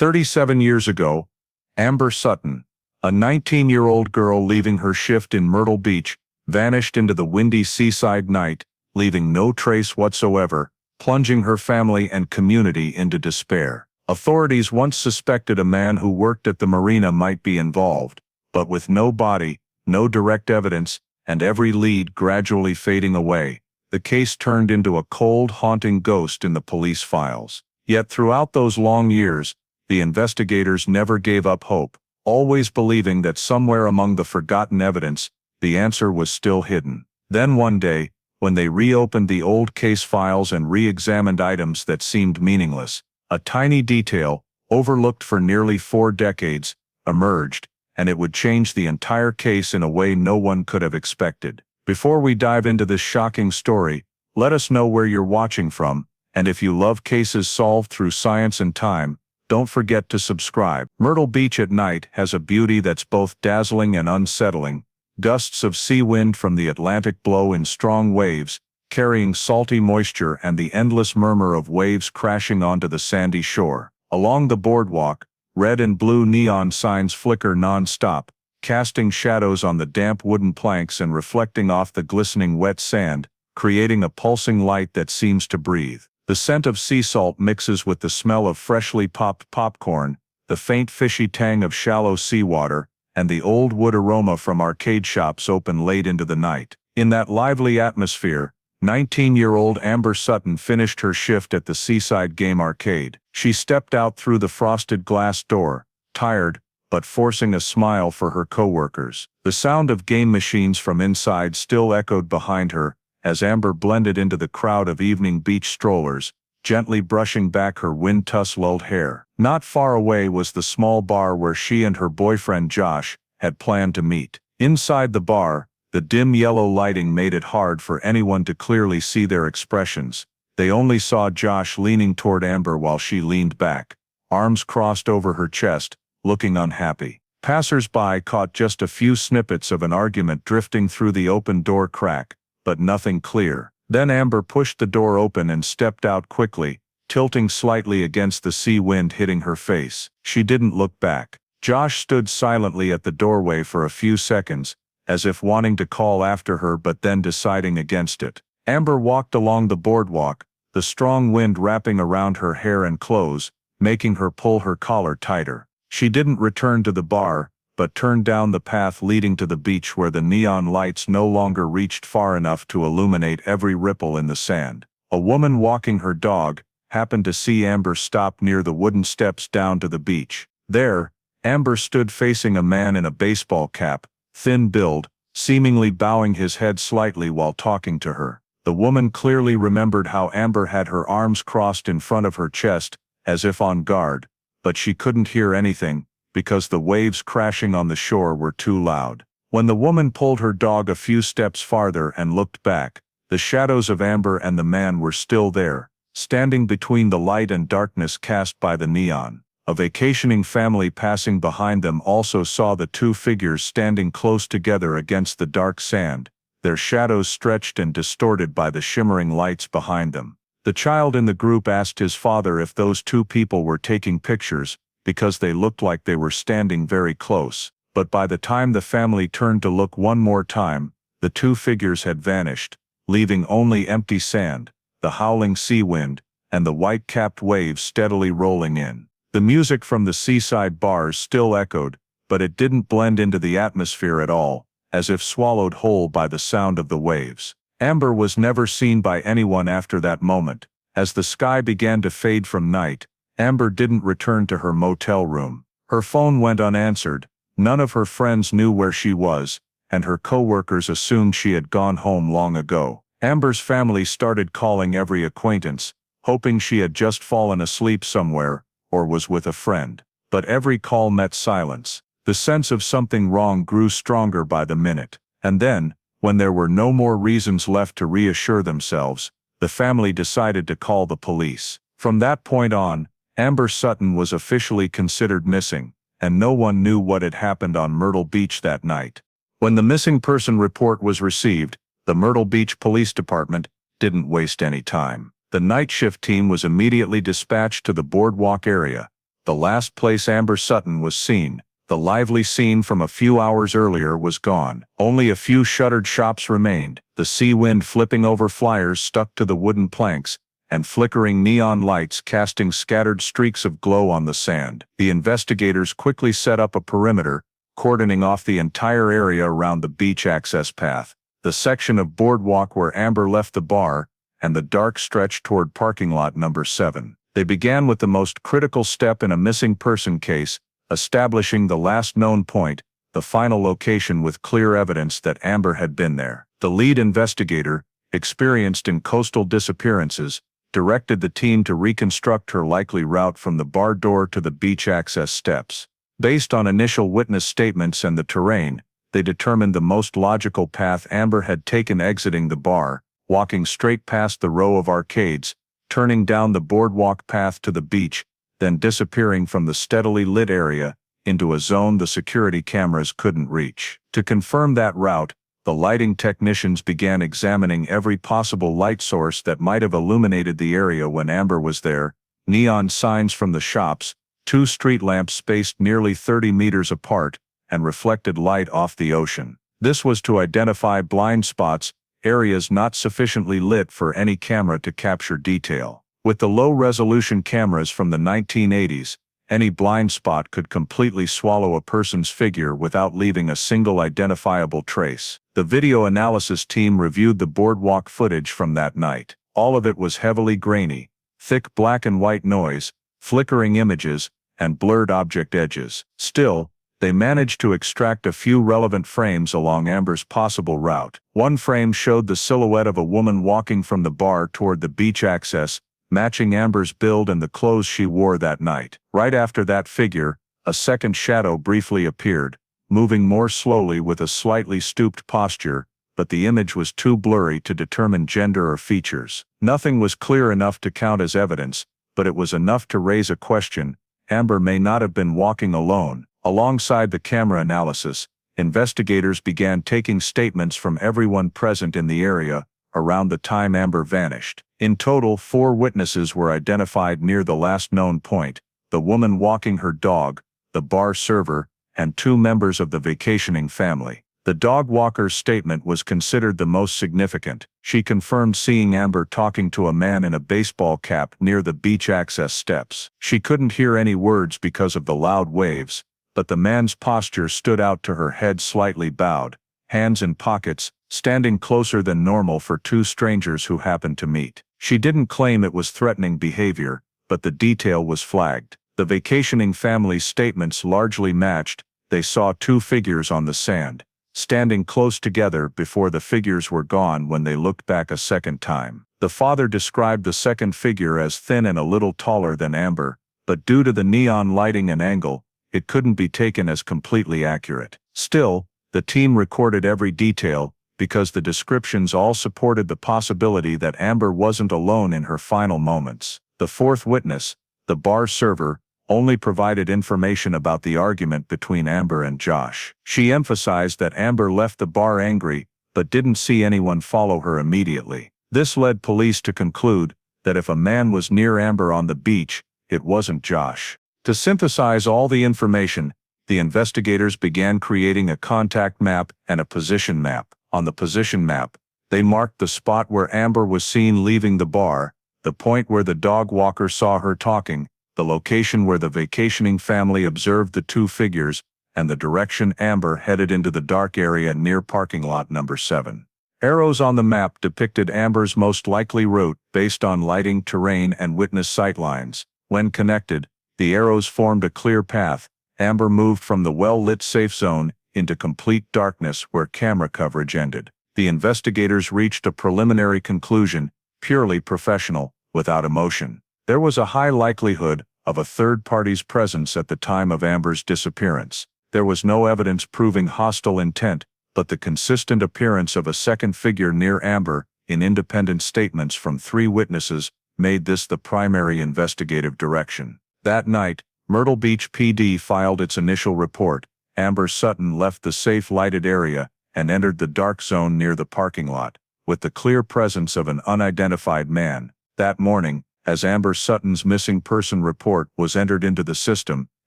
37 years ago, Amber Sutton, a 19-year-old girl leaving her shift in Myrtle Beach, vanished into the windy seaside night, leaving no trace whatsoever, plunging her family and community into despair. Authorities once suspected a man who worked at the marina might be involved, but with no body, no direct evidence, and every lead gradually fading away, the case turned into a cold, haunting ghost in the police files. Yet throughout those long years, the investigators never gave up hope, always believing that somewhere among the forgotten evidence, the answer was still hidden. Then one day, when they reopened the old case files and re-examined items that seemed meaningless, a tiny detail, overlooked for nearly 4 decades, emerged, and it would change the entire case in a way no one could have expected. Before we dive into this shocking story, let us know where you're watching from, and if you love cases solved through science and time, don't forget to subscribe. Myrtle Beach at night has a beauty that's both dazzling and unsettling. Gusts of sea wind from the Atlantic blow in strong waves, carrying salty moisture and the endless murmur of waves crashing onto the sandy shore. Along the boardwalk, red and blue neon signs flicker non-stop, casting shadows on the damp wooden planks and reflecting off the glistening wet sand, creating a pulsing light that seems to breathe. The scent of sea salt mixes with the smell of freshly popped popcorn, the faint fishy tang of shallow seawater, and the old wood aroma from arcade shops open late into the night. In that lively atmosphere, 19-year-old Amber Sutton finished her shift at the Seaside Game Arcade. She stepped out through the frosted glass door, tired, but forcing a smile for her coworkers. The sound of game machines from inside still echoed behind her, as Amber blended into the crowd of evening beach strollers, gently brushing back her wind-tussed hair. Not far away was the small bar where she and her boyfriend Josh had planned to meet. Inside the bar, the dim yellow lighting made it hard for anyone to clearly see their expressions. They only saw Josh leaning toward Amber while she leaned back, arms crossed over her chest, looking unhappy. Passers-by caught just a few snippets of an argument drifting through the open door crack, but nothing clear. Then Amber pushed the door open and stepped out quickly, tilting slightly against the sea wind hitting her face. She didn't look back. Josh stood silently at the doorway for a few seconds, as if wanting to call after her but then deciding against it. Amber walked along the boardwalk, the strong wind wrapping around her hair and clothes, making her pull her collar tighter. She didn't return to the bar, but turned down the path leading to the beach where the neon lights no longer reached far enough to illuminate every ripple in the sand. A woman walking her dog happened to see Amber stop near the wooden steps down to the beach. There, Amber stood facing a man in a baseball cap, thin build, seemingly bowing his head slightly while talking to her. The woman clearly remembered how Amber had her arms crossed in front of her chest, as if on guard, but she couldn't hear anything, because the waves crashing on the shore were too loud. When the woman pulled her dog a few steps farther and looked back, the shadows of Amber and the man were still there, standing between the light and darkness cast by the neon. A vacationing family passing behind them also saw the two figures standing close together against the dark sand, their shadows stretched and distorted by the shimmering lights behind them. The child in the group asked his father if those two people were taking pictures, because they looked like they were standing very close. But by the time the family turned to look one more time, the two figures had vanished, leaving only empty sand, the howling sea wind, and the white-capped waves steadily rolling in. The music from the seaside bars still echoed, but it didn't blend into the atmosphere at all, as if swallowed whole by the sound of the waves. Amber was never seen by anyone after that moment. As the sky began to fade from night, Amber didn't return to her motel room. Her phone went unanswered, none of her friends knew where she was, and her coworkers assumed she had gone home long ago. Amber's family started calling every acquaintance, hoping she had just fallen asleep somewhere, or was with a friend. But every call met silence. The sense of something wrong grew stronger by the minute. And then, when there were no more reasons left to reassure themselves, the family decided to call the police. From that point on, Amber Sutton was officially considered missing, and no one knew what had happened on Myrtle Beach that night. When the missing person report was received, the Myrtle Beach Police Department didn't waste any time. The night shift team was immediately dispatched to the boardwalk area, the last place Amber Sutton was seen. The lively scene from a few hours earlier was gone. Only a few shuttered shops remained, the sea wind flipping over flyers stuck to the wooden planks, and flickering neon lights casting scattered streaks of glow on the sand. The investigators quickly set up a perimeter, cordoning off the entire area around the beach access path, the section of boardwalk where Amber left the bar, and the dark stretch toward parking lot number 7. They began with the most critical step in a missing person case, establishing the last known point, the final location with clear evidence that Amber had been there. The lead investigator, experienced in coastal disappearances, directed the team to reconstruct her likely route from the bar door to the beach access steps. Based on initial witness statements and the terrain, they determined the most logical path Amber had taken exiting the bar, walking straight past the row of arcades, turning down the boardwalk path to the beach, then disappearing from the steadily lit area into a zone the security cameras couldn't reach. To confirm that route, the lighting technicians began examining every possible light source that might have illuminated the area when Amber was there: neon signs from the shops, 2 street lamps spaced nearly 30 meters apart, and reflected light off the ocean. This was to identify blind spots, areas not sufficiently lit for any camera to capture detail. With the low-resolution cameras from the 1980s, any blind spot could completely swallow a person's figure without leaving a single identifiable trace. The video analysis team reviewed the boardwalk footage from that night. All of it was heavily grainy, thick black and white noise, flickering images, and blurred object edges. Still, they managed to extract a few relevant frames along Amber's possible route. One frame showed the silhouette of a woman walking from the bar toward the beach access, matching Amber's build and the clothes she wore that night. Right after that figure, a second shadow briefly appeared, moving more slowly with a slightly stooped posture, but the image was too blurry to determine gender or features. Nothing was clear enough to count as evidence, but it was enough to raise a question: Amber may not have been walking alone. Alongside the camera analysis, investigators began taking statements from everyone present in the area around the time Amber vanished. In total, 4 witnesses were identified near the last known point: the woman walking her dog, the bar server, and 2 members of the vacationing family. The dog walker's statement was considered the most significant. She confirmed seeing Amber talking to a man in a baseball cap near the beach access steps. She couldn't hear any words because of the loud waves, but the man's posture stood out to her, head slightly bowed, hands in pockets, standing closer than normal for 2 strangers who happened to meet. She didn't claim it was threatening behavior, but the detail was flagged. The vacationing family's statements largely matched. They saw 2 figures on the sand, standing close together before the figures were gone when they looked back a second time. The father described the second figure as thin and a little taller than Amber, but due to the neon lighting and angle, it couldn't be taken as completely accurate. Still, the team recorded every detail, because the descriptions all supported the possibility that Amber wasn't alone in her final moments. The 4th witness, the bar server, only provided information about the argument between Amber and Josh. She emphasized that Amber left the bar angry, but didn't see anyone follow her immediately. This led police to conclude that if a man was near Amber on the beach, it wasn't Josh. To synthesize all the information, the investigators began creating a contact map and a position map. On the position map, they marked the spot where Amber was seen leaving the bar, the point where the dog walker saw her talking, the location where the vacationing family observed the 2 figures, and the direction Amber headed into the dark area near parking lot number 7. Arrows on the map depicted Amber's most likely route based on lighting, terrain, and witness sightlines. When connected, the arrows formed a clear path. Amber moved from the well-lit safe zone into complete darkness where camera coverage ended. The investigators reached a preliminary conclusion, purely professional, without emotion. There was a high likelihood of a third party's presence at the time of Amber's disappearance. There was no evidence proving hostile intent, but the consistent appearance of a second figure near Amber, in independent statements from 3 witnesses, made this the primary investigative direction. That night, Myrtle Beach PD filed its initial report. Amber Sutton left the safe lighted area and entered the dark zone near the parking lot, with the clear presence of an unidentified man. That morning, As Amber Sutton's missing person report was entered into the system,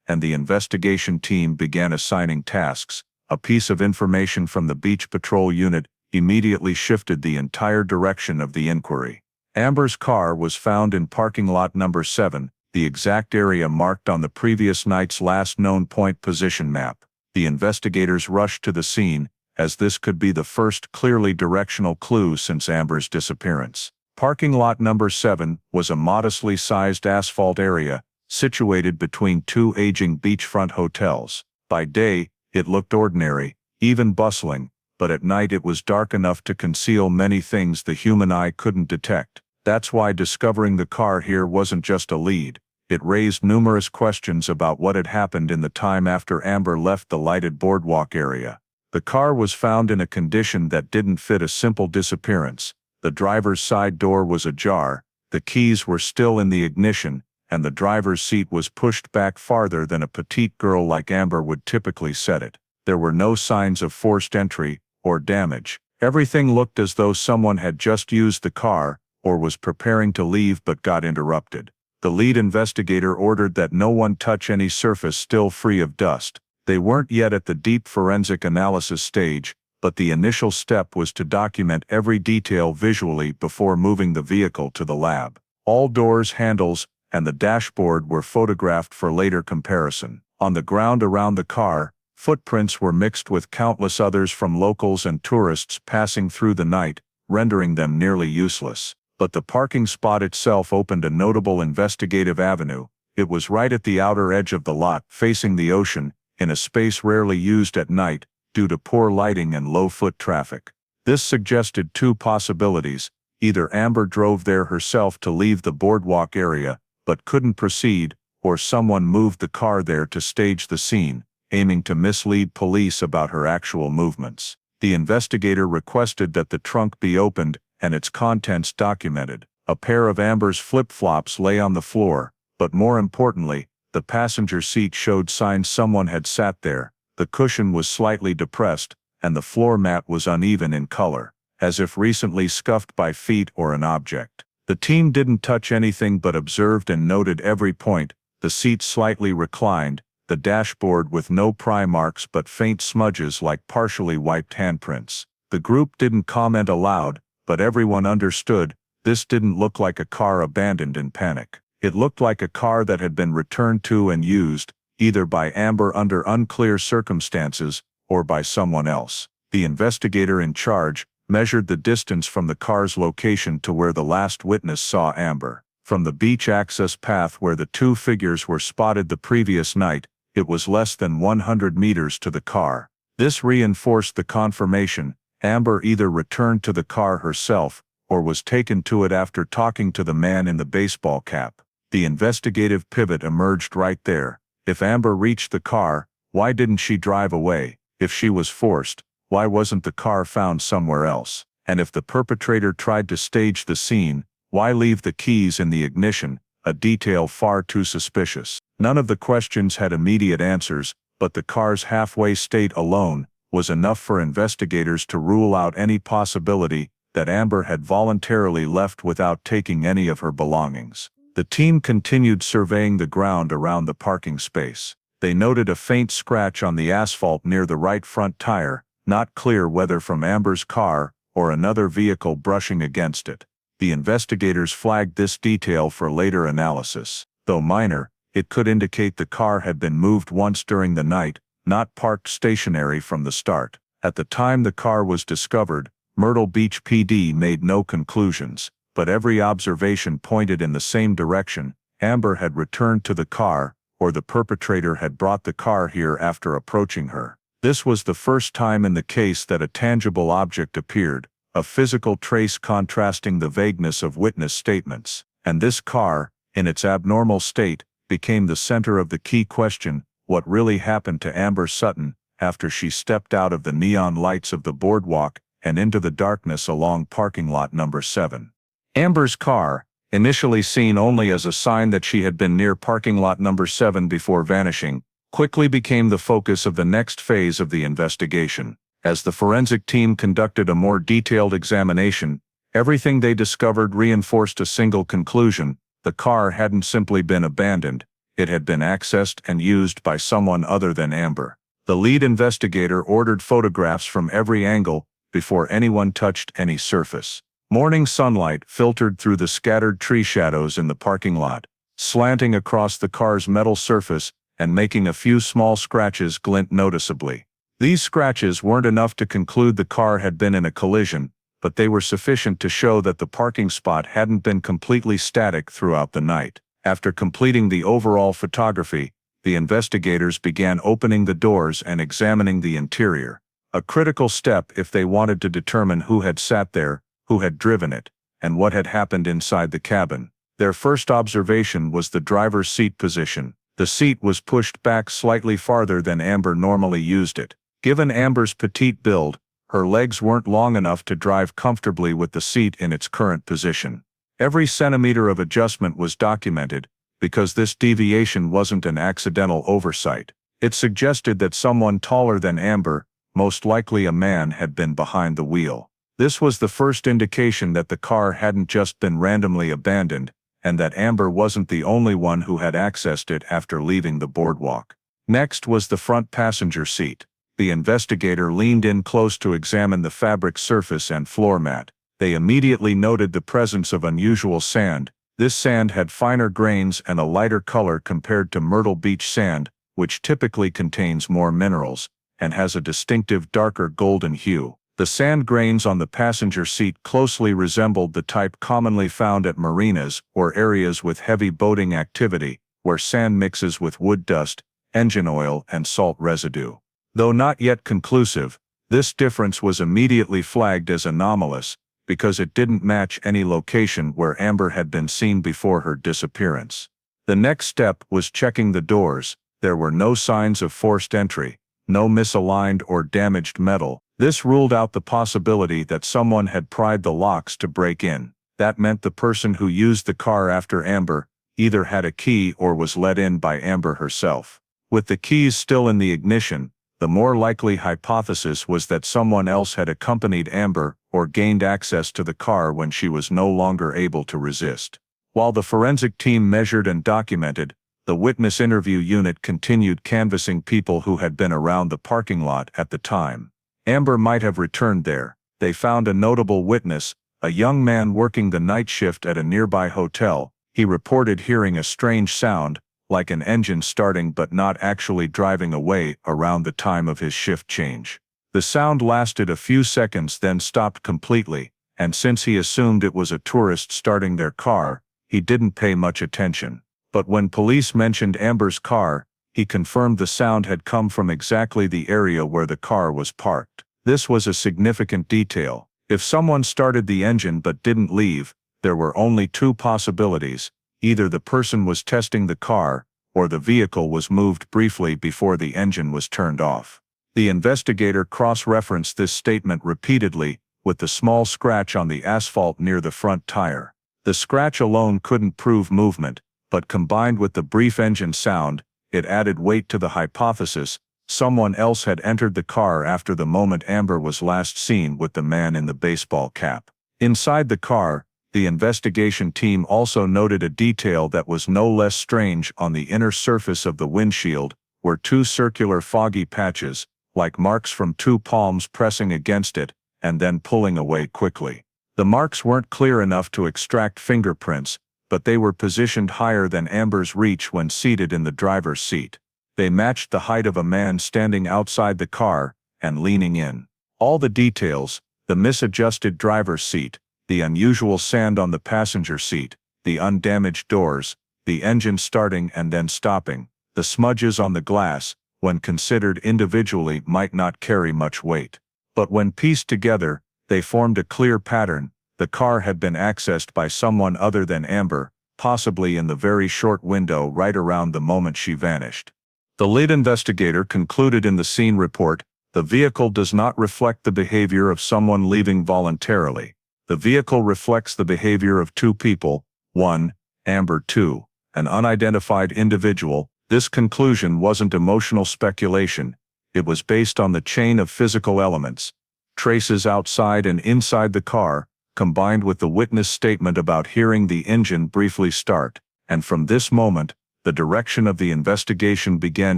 and the investigation team began assigning tasks, a piece of information from the Beach Patrol unit immediately shifted the entire direction of the inquiry. Amber's car was found in parking lot number 7, the exact area marked on the previous night's last known point position map. The investigators rushed to the scene, as this could be the first clearly directional clue since Amber's disappearance. Parking lot number 7 was a modestly sized asphalt area, situated between two aging beachfront hotels. By day, it looked ordinary, even bustling, but at night it was dark enough to conceal many things the human eye couldn't detect. That's why discovering the car here wasn't just a lead. It raised numerous questions about what had happened in the time after Amber left the lighted boardwalk area. The car was found in a condition that didn't fit a simple disappearance. The driver's side door was ajar, the keys were still in the ignition, and the driver's seat was pushed back farther than a petite girl like Amber would typically set it. There were no signs of forced entry or damage. Everything looked as though someone had just used the car or was preparing to leave but got interrupted. The lead investigator ordered that no one touch any surface still free of dust. They weren't yet at the deep forensic analysis stage, but the initial step was to document every detail visually before moving the vehicle to the lab. All doors, handles, and the dashboard were photographed for later comparison. On the ground around the car, footprints were mixed with countless others from locals and tourists passing through the night, rendering them nearly useless. But the parking spot itself opened a notable investigative avenue. It was right at the outer edge of the lot, facing the ocean, in a space rarely used at night, due to poor lighting and low foot traffic. This suggested two possibilities: either Amber drove there herself to leave the boardwalk area, but couldn't proceed, or someone moved the car there to stage the scene, aiming to mislead police about her actual movements. The investigator requested that the trunk be opened and its contents documented. A pair of Amber's flip-flops lay on the floor, but more importantly, the passenger seat showed signs someone had sat there. The cushion was slightly depressed, and the floor mat was uneven in color, as if recently scuffed by feet or an object. The team didn't touch anything but observed and noted every point: the seat slightly reclined, the dashboard with no pry marks but faint smudges like partially wiped handprints. The group didn't comment aloud, but everyone understood this didn't look like a car abandoned in panic. It looked like a car that had been returned to and used, either by Amber under unclear circumstances, or by someone else. The investigator in charge measured the distance from the car's location to where the last witness saw Amber. From the beach access path where the two figures were spotted the previous night, it was less than 100 meters to the car. This reinforced the confirmation: Amber either returned to the car herself, or was taken to it after talking to the man in the baseball cap. The investigative pivot emerged right there. If Amber reached the car, why didn't she drive away? If she was forced, why wasn't the car found somewhere else? And if the perpetrator tried to stage the scene, why leave the keys in the ignition, a detail far too suspicious? None of the questions had immediate answers, but the car's halfway state alone was enough for investigators to rule out any possibility that Amber had voluntarily left without taking any of her belongings. The team continued surveying the ground around the parking space. They noted a faint scratch on the asphalt near the right front tire, not clear whether from Amber's car or another vehicle brushing against it. The investigators flagged this detail for later analysis. Though minor, it could indicate the car had been moved once during the night, not parked stationary from the start. At the time the car was discovered, Myrtle Beach PD made no conclusions, but every observation pointed in the same direction: Amber had returned to the car, or the perpetrator had brought the car here after approaching her. This was the first time in the case that a tangible object appeared, a physical trace contrasting the vagueness of witness statements. And this car, in its abnormal state, became the center of the key question: what really happened to Amber Sutton after she stepped out of the neon lights of the boardwalk and into the darkness along parking lot number 7. Amber's car, initially seen only as a sign that she had been near parking lot number 7 before vanishing, quickly became the focus of the next phase of the investigation. As the forensic team conducted a more detailed examination, everything they discovered reinforced a single conclusion: The car hadn't simply been abandoned, it had been accessed and used by someone other than Amber. The lead investigator ordered photographs from every angle before anyone touched any surface. Morning sunlight filtered through the scattered tree shadows in the parking lot, slanting across the car's metal surface and making a few small scratches glint noticeably. These scratches weren't enough to conclude the car had been in a collision, but they were sufficient to show that the parking spot hadn't been completely static throughout the night. After completing the overall photography, the investigators began opening the doors and examining the interior, a critical step if they wanted to determine who had sat there, who had driven it, and what had happened inside the cabin. Their first observation was the driver's seat position. The seat was pushed back slightly farther than Amber normally used it. Given Amber's petite build, her legs weren't long enough to drive comfortably with the seat in its current position. Every centimeter of adjustment was documented, because this deviation wasn't an accidental oversight. It suggested that someone taller than Amber, most likely a man, had been behind the wheel. This was the first indication that the car hadn't just been randomly abandoned, and that Amber wasn't the only one who had accessed it after leaving the boardwalk. Next was the front passenger seat. The investigator leaned in close to examine the fabric surface and floor mat. They immediately noted the presence of unusual sand. This sand had finer grains and a lighter color compared to Myrtle Beach sand, which typically contains more minerals, and has a distinctive darker golden hue. The sand grains on the passenger seat closely resembled the type commonly found at marinas or areas with heavy boating activity, where sand mixes with wood dust, engine oil, and salt residue. Though not yet conclusive, this difference was immediately flagged as anomalous, because it didn't match any location where Amber had been seen before her disappearance. The next step was checking the doors. There were no signs of forced entry, no misaligned or damaged metal. This ruled out the possibility that someone had pried the locks to break in. That meant the person who used the car after Amber either had a key or was let in by Amber herself. With the keys still in the ignition, the more likely hypothesis was that someone else had accompanied Amber or gained access to the car when she was no longer able to resist. While the forensic team measured and documented, the witness interview unit continued canvassing people who had been around the parking lot at the time. Amber might have returned there. They found a notable witness, a young man working the night shift at a nearby hotel. He reported hearing a strange sound, like an engine starting but not actually driving away, around the time of his shift change. The sound lasted a few seconds then stopped completely, and since he assumed it was a tourist starting their car, he didn't pay much attention. But when police mentioned Amber's car, he confirmed the sound had come from exactly the area where the car was parked. This was a significant detail. If someone started the engine but didn't leave, there were only two possibilities. Either the person was testing the car, or the vehicle was moved briefly before the engine was turned off. The investigator cross-referenced this statement repeatedly, with the small scratch on the asphalt near the front tire. The scratch alone couldn't prove movement, but combined with the brief engine sound, it added weight to the hypothesis. Someone else had entered the car after the moment Amber was last seen with the man in the baseball cap. Inside the car, the investigation team also noted a detail that was no less strange. On the inner surface of the windshield were two circular foggy patches, like marks from two palms pressing against it and then pulling away quickly. The marks weren't clear enough to extract fingerprints, but they were positioned higher than Amber's reach when seated in the driver's seat. They matched the height of a man standing outside the car and leaning in. All the details, the misadjusted driver's seat, the unusual sand on the passenger seat, the undamaged doors, the engine starting and then stopping, the smudges on the glass, when considered individually might not carry much weight. But when pieced together, they formed a clear pattern. The car had been accessed by someone other than Amber, possibly in the very short window right around the moment she vanished. The lead investigator concluded in the scene report, "The vehicle does not reflect the behavior of someone leaving voluntarily. The vehicle reflects the behavior of two people, 1, Amber, 2, an unidentified individual." This conclusion wasn't emotional speculation. It was based on the chain of physical elements. Traces outside and inside the car, combined with the witness statement about hearing the engine briefly start, and from this moment, the direction of the investigation began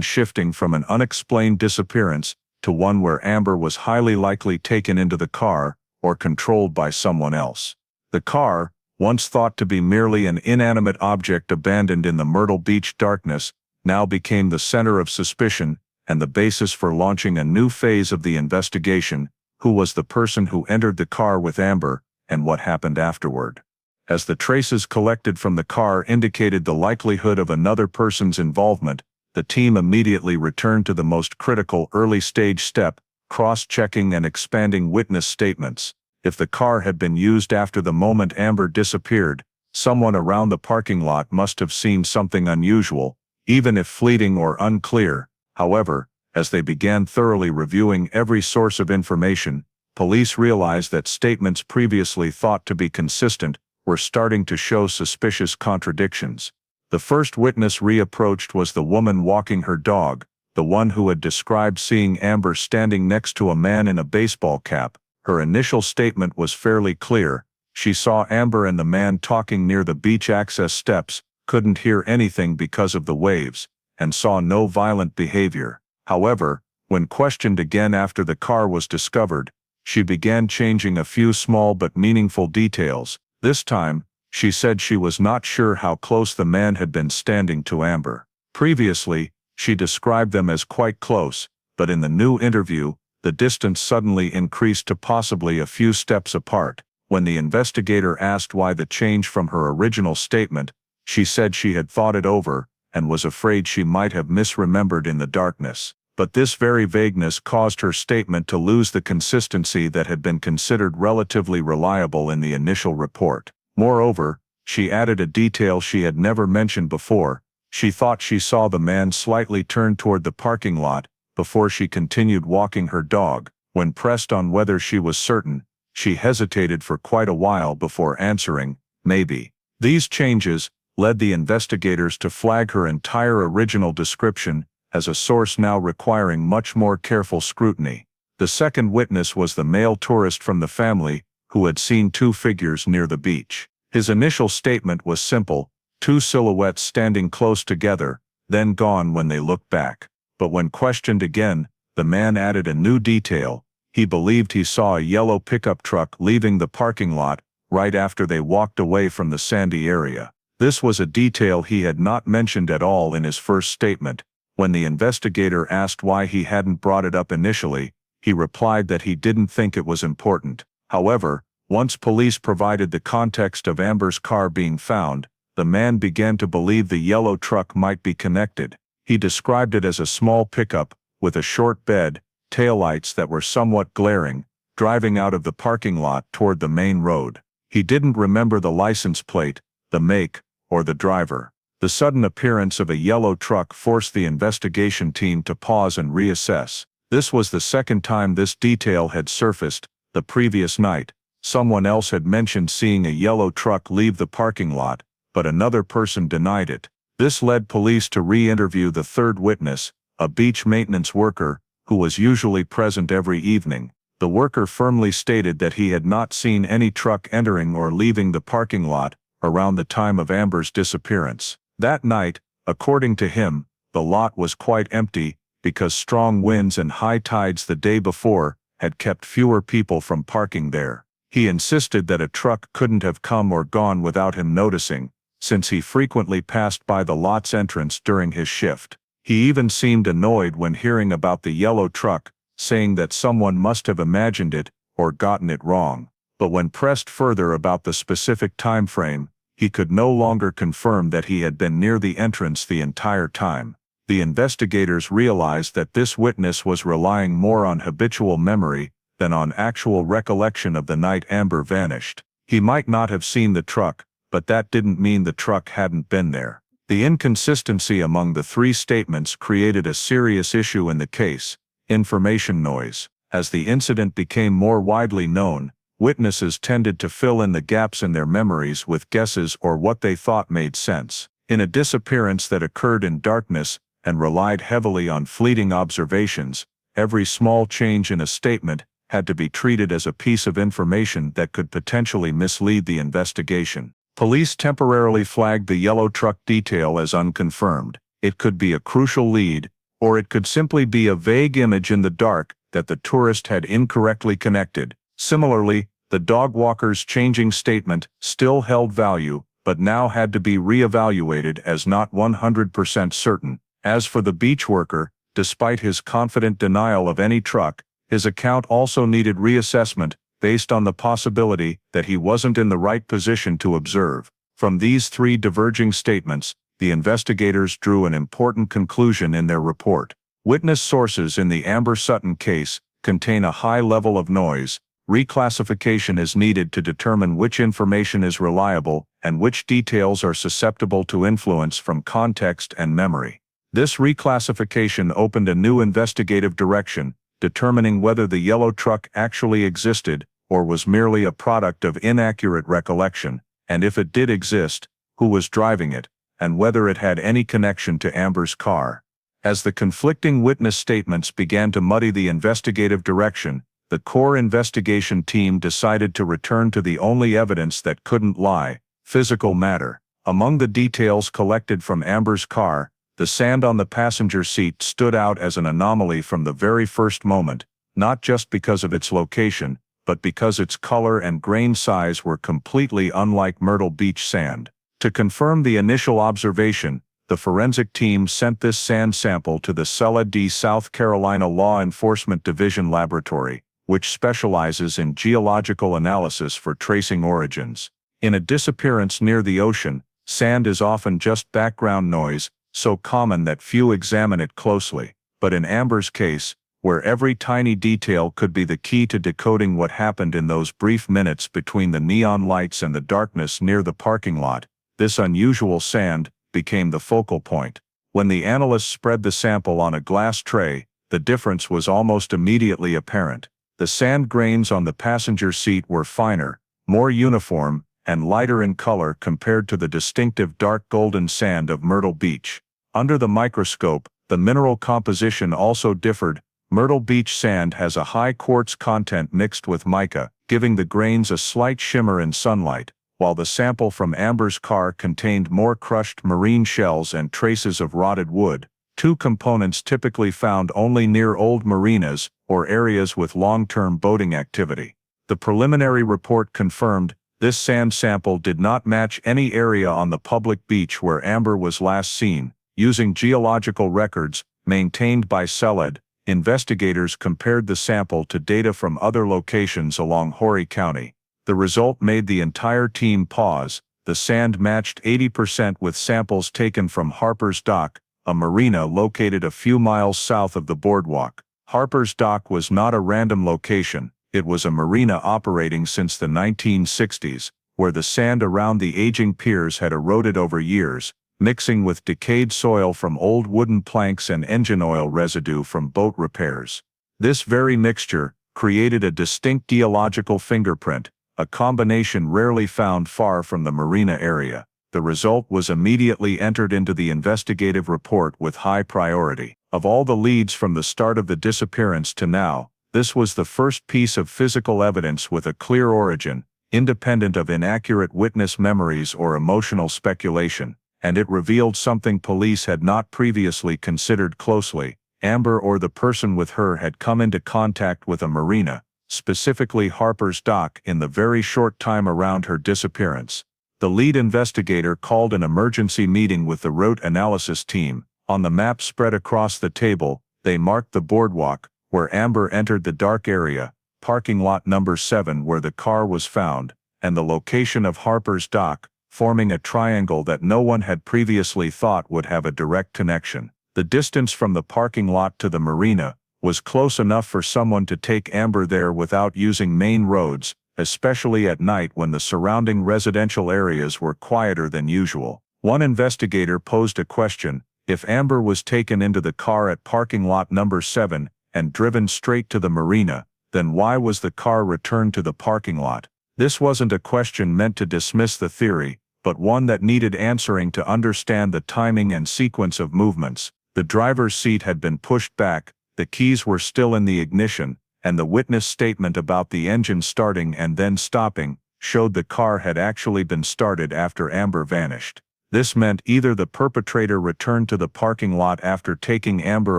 shifting from an unexplained disappearance to one where Amber was highly likely taken into the car or controlled by someone else. The car, once thought to be merely an inanimate object abandoned in the Myrtle Beach darkness, now became the center of suspicion and the basis for launching a new phase of the investigation: who was the person who entered the car with Amber, and what happened afterward. As the traces collected from the car indicated the likelihood of another person's involvement, the team immediately returned to the most critical early-stage step: cross-checking and expanding witness statements. If the car had been used after the moment Amber disappeared, someone around the parking lot must have seen something unusual, even if fleeting or unclear. However, as they began thoroughly reviewing every source of information, police realized that statements previously thought to be consistent were starting to show suspicious contradictions. The first witness reapproached was the woman walking her dog, the one who had described seeing Amber standing next to a man in a baseball cap. Her initial statement was fairly clear: she saw Amber and the man talking near the beach access steps, couldn't hear anything because of the waves, and saw no violent behavior. However, when questioned again after the car was discovered, she began changing a few small but meaningful details. This time, she said she was not sure how close the man had been standing to Amber. Previously, she described them as quite close, but in the new interview, the distance suddenly increased to possibly a few steps apart. When the investigator asked why the change from her original statement, she said she had thought it over and was afraid she might have misremembered in the darkness. But this very vagueness caused her statement to lose the consistency that had been considered relatively reliable in the initial report. Moreover, she added a detail she had never mentioned before: she thought she saw the man slightly turn toward the parking lot before she continued walking her dog. When pressed on whether she was certain, she hesitated for quite a while before answering, "Maybe." These changes led the investigators to flag her entire original description as a source now requiring much more careful scrutiny. The second witness was the male tourist from the family who had seen two figures near the beach. His initial statement was simple: two silhouettes standing close together, then gone when they looked back. But when questioned again, the man added a new detail: he believed he saw a yellow pickup truck leaving the parking lot right after they walked away from the sandy area. This was a detail he had not mentioned at all in his first statement. When the investigator asked why he hadn't brought it up initially, he replied that he didn't think it was important. However, once police provided the context of Amber's car being found, the man began to believe the yellow truck might be connected. He described it as a small pickup, with a short bed, taillights that were somewhat glaring, driving out of the parking lot toward the main road. He didn't remember the license plate, the make, or the driver. The sudden appearance of a yellow truck forced the investigation team to pause and reassess. This was the second time this detail had surfaced. The previous night, someone else had mentioned seeing a yellow truck leave the parking lot, but another person denied it. This led police to re-interview the third witness, a beach maintenance worker, who was usually present every evening. The worker firmly stated that he had not seen any truck entering or leaving the parking lot around the time of Amber's disappearance. That night, according to him, the lot was quite empty because strong winds and high tides the day before had kept fewer people from parking there. He insisted that a truck couldn't have come or gone without him noticing, since he frequently passed by the lot's entrance during his shift. He even seemed annoyed when hearing about the yellow truck, saying that someone must have imagined it or gotten it wrong. But when pressed further about the specific time frame, he could no longer confirm that he had been near the entrance the entire time. The investigators realized that this witness was relying more on habitual memory than on actual recollection of the night Amber vanished. He might not have seen the truck, but that didn't mean the truck hadn't been there. The inconsistency among the three statements created a serious issue in the case: information noise. As the incident became more widely known, witnesses tended to fill in the gaps in their memories with guesses or what they thought made sense. In a disappearance that occurred in darkness and relied heavily on fleeting observations, every small change in a statement had to be treated as a piece of information that could potentially mislead the investigation. Police temporarily flagged the yellow truck detail as unconfirmed. It could be a crucial lead, or it could simply be a vague image in the dark that the tourist had incorrectly connected. Similarly, the dog walker's changing statement still held value, but now had to be re-evaluated as not 100% certain. As for the beach worker, despite his confident denial of any truck, his account also needed reassessment based on the possibility that he wasn't in the right position to observe. From these three diverging statements, the investigators drew an important conclusion in their report. Witness sources in the Amber Sutton case contain a high level of noise. Reclassification is needed to determine which information is reliable and which details are susceptible to influence from context and memory. This reclassification opened a new investigative direction, determining whether the yellow truck actually existed or was merely a product of inaccurate recollection, and if it did exist, who was driving it, and whether it had any connection to Amber's car. As the conflicting witness statements began to muddy the investigative direction, the core investigation team decided to return to the only evidence that couldn't lie: physical matter. Among the details collected from Amber's car, the sand on the passenger seat stood out as an anomaly from the very first moment, not just because of its location, but because its color and grain size were completely unlike Myrtle Beach sand. To confirm the initial observation, the forensic team sent this sand sample to the SLED, South Carolina Law Enforcement Division laboratory, which specializes in geological analysis for tracing origins. In a disappearance near the ocean, sand is often just background noise, so common that few examine it closely. But in Amber's case, where every tiny detail could be the key to decoding what happened in those brief minutes between the neon lights and the darkness near the parking lot, this unusual sand became the focal point. When the analysts spread the sample on a glass tray, the difference was almost immediately apparent. The sand grains on the passenger seat were finer, more uniform, and lighter in color compared to the distinctive dark golden sand of Myrtle Beach. Under the microscope, the mineral composition also differed. Myrtle Beach sand has a high quartz content mixed with mica, giving the grains a slight shimmer in sunlight, while the sample from Amber's car contained more crushed marine shells and traces of rotted wood, two components typically found only near old marinas or areas with long-term boating activity. The preliminary report confirmed this sand sample did not match any area on the public beach where Amber was last seen. Using geological records maintained by SLED, investigators compared the sample to data from other locations along Horry County. The result made the entire team pause. The sand matched 80% with samples taken from Harper's Dock, a marina located a few miles south of the boardwalk. Harper's Dock was not a random location. It was a marina operating since the 1960s, where the sand around the aging piers had eroded over years, mixing with decayed soil from old wooden planks and engine oil residue from boat repairs. This very mixture created a distinct geological fingerprint, a combination rarely found far from the marina area. The result was immediately entered into the investigative report with high priority. Of all the leads from the start of the disappearance to now, this was the first piece of physical evidence with a clear origin, independent of inaccurate witness memories or emotional speculation, and it revealed something police had not previously considered closely. Amber or the person with her had come into contact with a marina, specifically Harper's Dock, in the very short time around her disappearance. The lead investigator called an emergency meeting with the route analysis team. On the map spread across the table, they marked the boardwalk, where Amber entered the dark area, parking lot number 7 where the car was found, and the location of Harper's Dock, forming a triangle that no one had previously thought would have a direct connection. The distance from the parking lot to the marina was close enough for someone to take Amber there without using main roads, especially at night when the surrounding residential areas were quieter than usual. One investigator posed a question: if Amber was taken into the car at parking lot number 7 and driven straight to the marina, then why was the car returned to the parking lot? This wasn't a question meant to dismiss the theory, but one that needed answering to understand the timing and sequence of movements. The driver's seat had been pushed back, the keys were still in the ignition, and the witness statement about the engine starting and then stopping showed the car had actually been started after Amber vanished. This meant either the perpetrator returned to the parking lot after taking Amber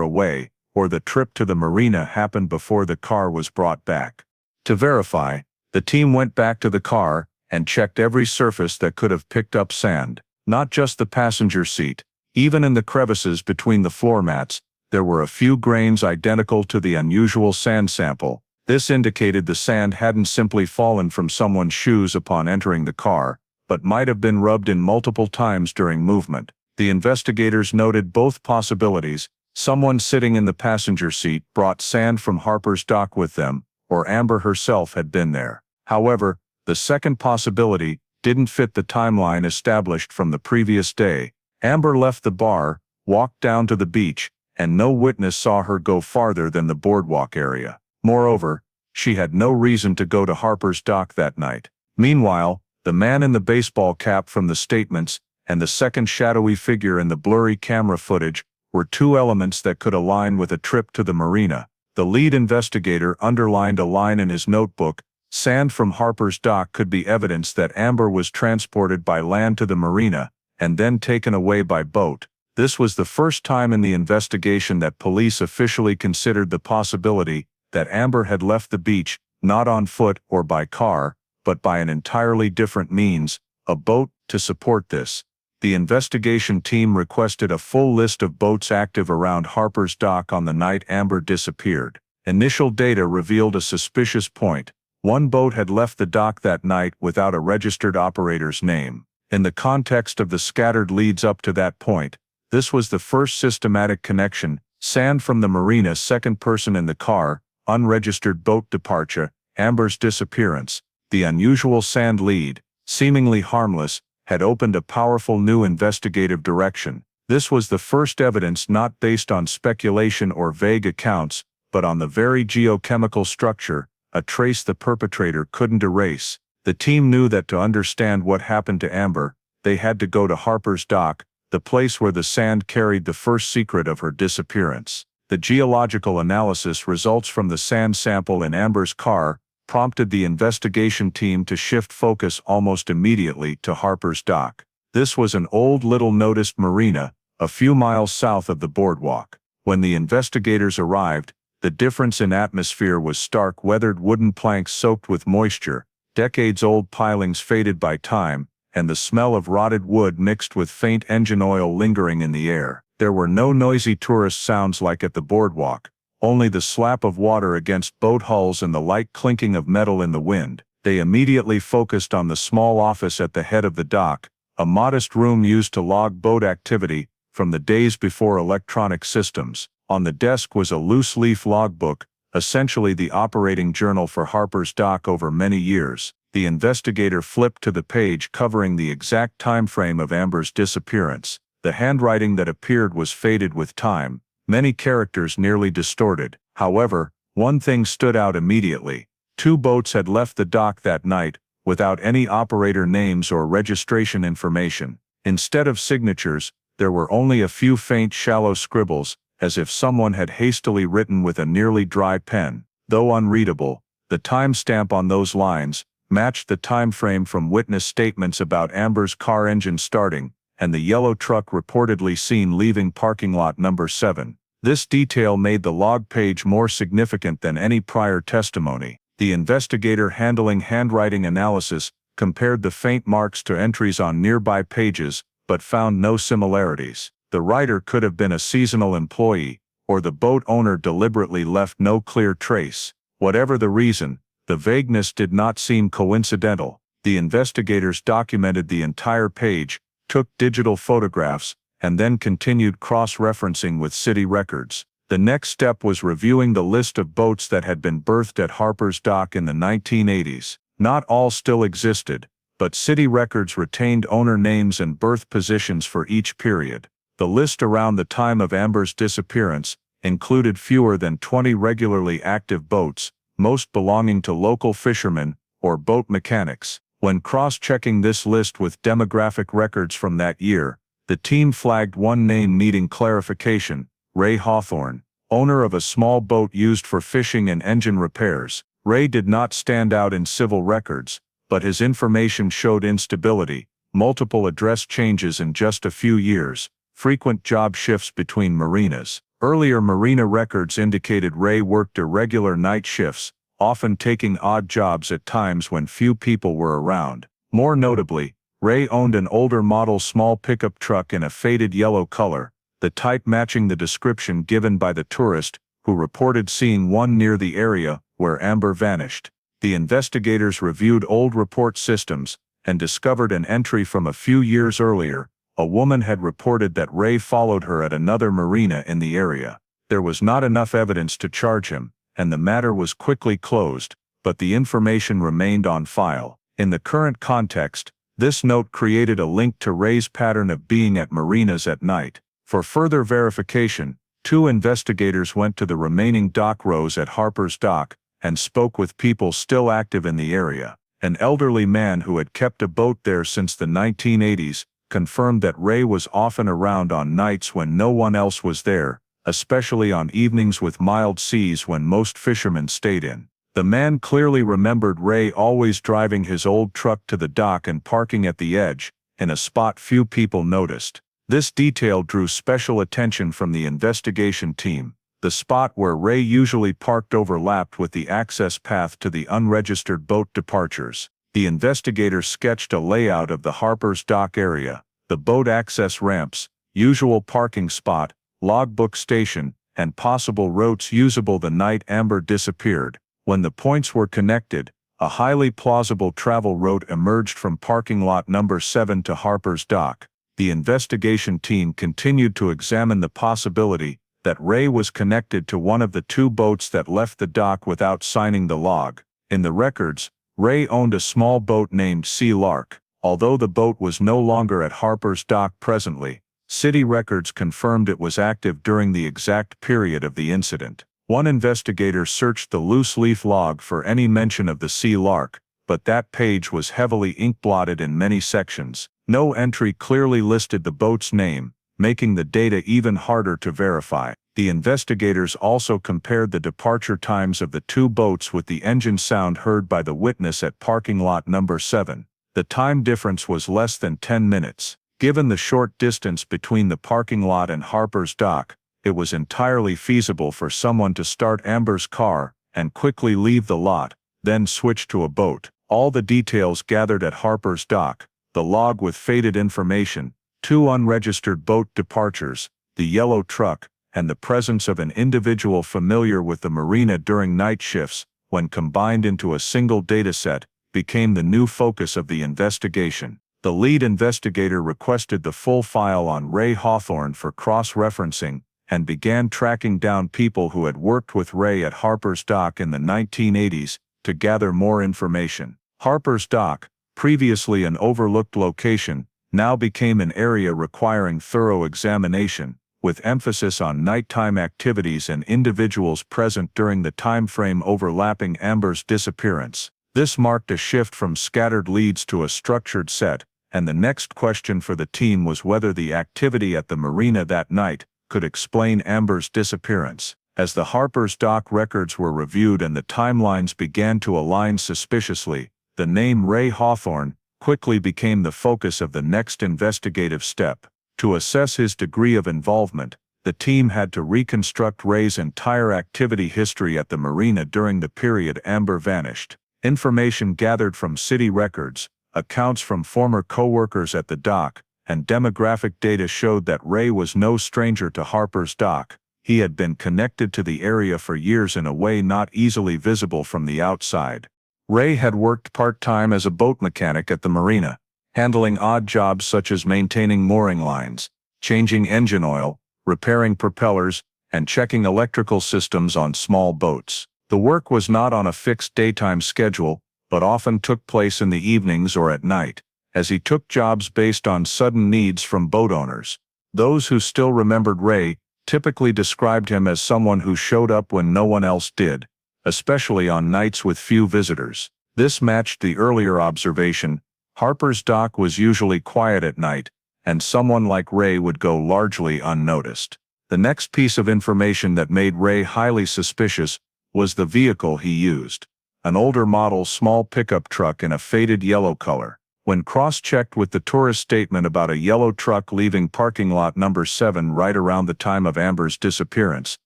away, or the trip to the marina happened before the car was brought back. To verify, the team went back to the car and checked every surface that could have picked up sand, not just the passenger seat. Even in the crevices between the floor mats, there were a few grains identical to the unusual sand sample. This indicated the sand hadn't simply fallen from someone's shoes upon entering the car, but might have been rubbed in multiple times during movement. The investigators noted both possibilities: someone sitting in the passenger seat brought sand from Harper's dock with them, or Amber herself had been there. However, the second possibility didn't fit the timeline established from the previous day. Amber left the bar, walked down to the beach, and no witness saw her go farther than the boardwalk area. Moreover, she had no reason to go to Harper's dock that night. Meanwhile, the man in the baseball cap from the statements and the second shadowy figure in the blurry camera footage were two elements that could align with a trip to the marina. The lead investigator underlined a line in his notebook: sand from Harper's dock could be evidence that Amber was transported by land to the marina and then taken away by boat. This was the first time in the investigation that police officially considered the possibility that Amber had left the beach, not on foot or by car, but by an entirely different means, a boat. To support this, the investigation team requested a full list of boats active around Harper's dock on the night Amber disappeared. Initial data revealed a suspicious point: one boat had left the dock that night without a registered operator's name. In the context of the scattered leads up to that point, this was the first systematic connection: sand from the marina, second person in the car, unregistered boat departure, Amber's disappearance. The unusual sand lead, seemingly harmless, had opened a powerful new investigative direction. This was the first evidence not based on speculation or vague accounts, but on the very geochemical structure, a trace the perpetrator couldn't erase. The team knew that to understand what happened to Amber, they had to go to Harper's dock, the place where the sand carried the first secret of her disappearance. The geological analysis results from the sand sample in Amber's car prompted the investigation team to shift focus almost immediately to Harper's dock. This was an old, little-noticed marina, a few miles south of the boardwalk. When the investigators arrived, the difference in atmosphere was stark: weathered wooden planks soaked with moisture, decades-old pilings faded by time, and the smell of rotted wood mixed with faint engine oil lingering in the air. There were no noisy tourist sounds like at the boardwalk, only the slap of water against boat hulls and the light clinking of metal in the wind. They immediately focused on the small office at the head of the dock, a modest room used to log boat activity from the days before electronic systems. On the desk was a loose-leaf logbook, essentially the operating journal for Harper's dock over many years. The investigator flipped to the page covering the exact time frame of Amber's disappearance. The handwriting that appeared was faded with time, many characters nearly distorted. However, one thing stood out immediately: two boats had left the dock that night, without any operator names or registration information. Instead of signatures, there were only a few faint, shallow scribbles, as if someone had hastily written with a nearly dry pen. Though unreadable, the timestamp on those lines matched the time frame from witness statements about Amber's car engine starting and the yellow truck reportedly seen leaving parking lot number 7. This detail made the log page more significant than any prior testimony. The investigator handling handwriting analysis compared the faint marks to entries on nearby pages, but found no similarities. The writer could have been a seasonal employee, or the boat owner deliberately left no clear trace. Whatever the reason, the vagueness did not seem coincidental. The investigators documented the entire page, took digital photographs, and then continued cross-referencing with city records. The next step was reviewing the list of boats that had been berthed at Harper's dock in the 1980s. Not all still existed, but city records retained owner names and berth positions for each period. The list around the time of Amber's disappearance included fewer than 20 regularly active boats, most belonging to local fishermen or boat mechanics. When cross-checking this list with demographic records from that year, the team flagged one name needing clarification: Ray Hawthorne. owner of a small boat used for fishing and engine repairs. Ray did not stand out in civil records, but his information showed instability, multiple address changes in just a few years, frequent job shifts between marinas. Earlier marina records indicated Ray worked irregular night shifts, often taking odd jobs at times when few people were around. More notably, Ray owned an older model small pickup truck in a faded yellow color, the type matching the description given by the tourist, who reported seeing one near the area where Amber vanished. The investigators reviewed old report systems and discovered an entry from a few years earlier. A woman had reported that Ray followed her at another marina in the area. There was not enough evidence to charge him, and the matter was quickly closed, but the information remained on file. In the current context, this note created a link to Ray's pattern of being at marinas at night. For further verification, 2 investigators went to the remaining dock rows at Harper's Dock and spoke with people still active in the area. An elderly man who had kept a boat there since the 1980s confirmed that Ray was often around on nights when no one else was there, especially on evenings with mild seas when most fishermen stayed in. The man clearly remembered Ray always driving his old truck to the dock and parking at the edge, in a spot few people noticed. This detail drew special attention from the investigation team. The spot where Ray usually parked overlapped with the access path to the unregistered boat departures. The investigators sketched a layout of the Harper's Dock area, the boat access ramps, usual parking spot, logbook station, and possible routes usable the night Amber disappeared. When the points were connected, a highly plausible travel route emerged from parking lot number 7 to Harper's Dock. The investigation team continued to examine the possibility that Ray was connected to one of the 2 boats that left the dock without signing the log. In the records, Ray owned a small boat named Sea Lark. Although the boat was no longer at Harper's Dock presently, city records confirmed it was active during the exact period of the incident. One investigator searched the loose-leaf log for any mention of the Sea Lark, but that page was heavily ink-blotted in many sections. No entry clearly listed the boat's name, making the data even harder to verify. The investigators also compared the departure times of the 2 boats with the engine sound heard by the witness at parking lot number 7. The time difference was less than 10 minutes. Given the short distance between the parking lot and Harper's Dock, it was entirely feasible for someone to start Amber's car and quickly leave the lot, then switch to a boat. All the details gathered at Harper's Dock, the log with faded information, 2 unregistered boat departures, the yellow truck, and the presence of an individual familiar with the marina during night shifts, when combined into a single dataset, became the new focus of the investigation. The lead investigator requested the full file on Ray Hawthorne for cross-referencing and began tracking down people who had worked with Ray at Harper's Dock in the 1980s to gather more information. Harper's Dock, previously an overlooked location, now became an area requiring thorough examination, with emphasis on nighttime activities and individuals present during the time frame overlapping Amber's disappearance. This marked a shift from scattered leads to a structured set, and the next question for the team was whether the activity at the marina that night could explain Amber's disappearance. As the Harper's Dock records were reviewed and the timelines began to align suspiciously, the name Ray Hawthorne quickly became the focus of the next investigative step. To assess his degree of involvement, the team had to reconstruct Ray's entire activity history at the marina during the period Amber vanished. Information gathered from city records, accounts from former co-workers at the dock, and demographic data showed that Ray was no stranger to Harper's Dock. He had been connected to the area for years in a way not easily visible from the outside. Ray had worked part-time as a boat mechanic at the marina, handling odd jobs such as maintaining mooring lines, changing engine oil, repairing propellers, and checking electrical systems on small boats. The work was not on a fixed daytime schedule, but often took place in the evenings or at night, as he took jobs based on sudden needs from boat owners. Those who still remembered Ray typically described him as someone who showed up when no one else did, especially on nights with few visitors. This matched the earlier observation: Harper's Dock was usually quiet at night, and someone like Ray would go largely unnoticed. The next piece of information that made Ray highly suspicious was the vehicle he used. An older model small pickup truck in a faded yellow color. When cross-checked with the tourist statement about a yellow truck leaving parking lot number 7 right around the time of Amber's disappearance,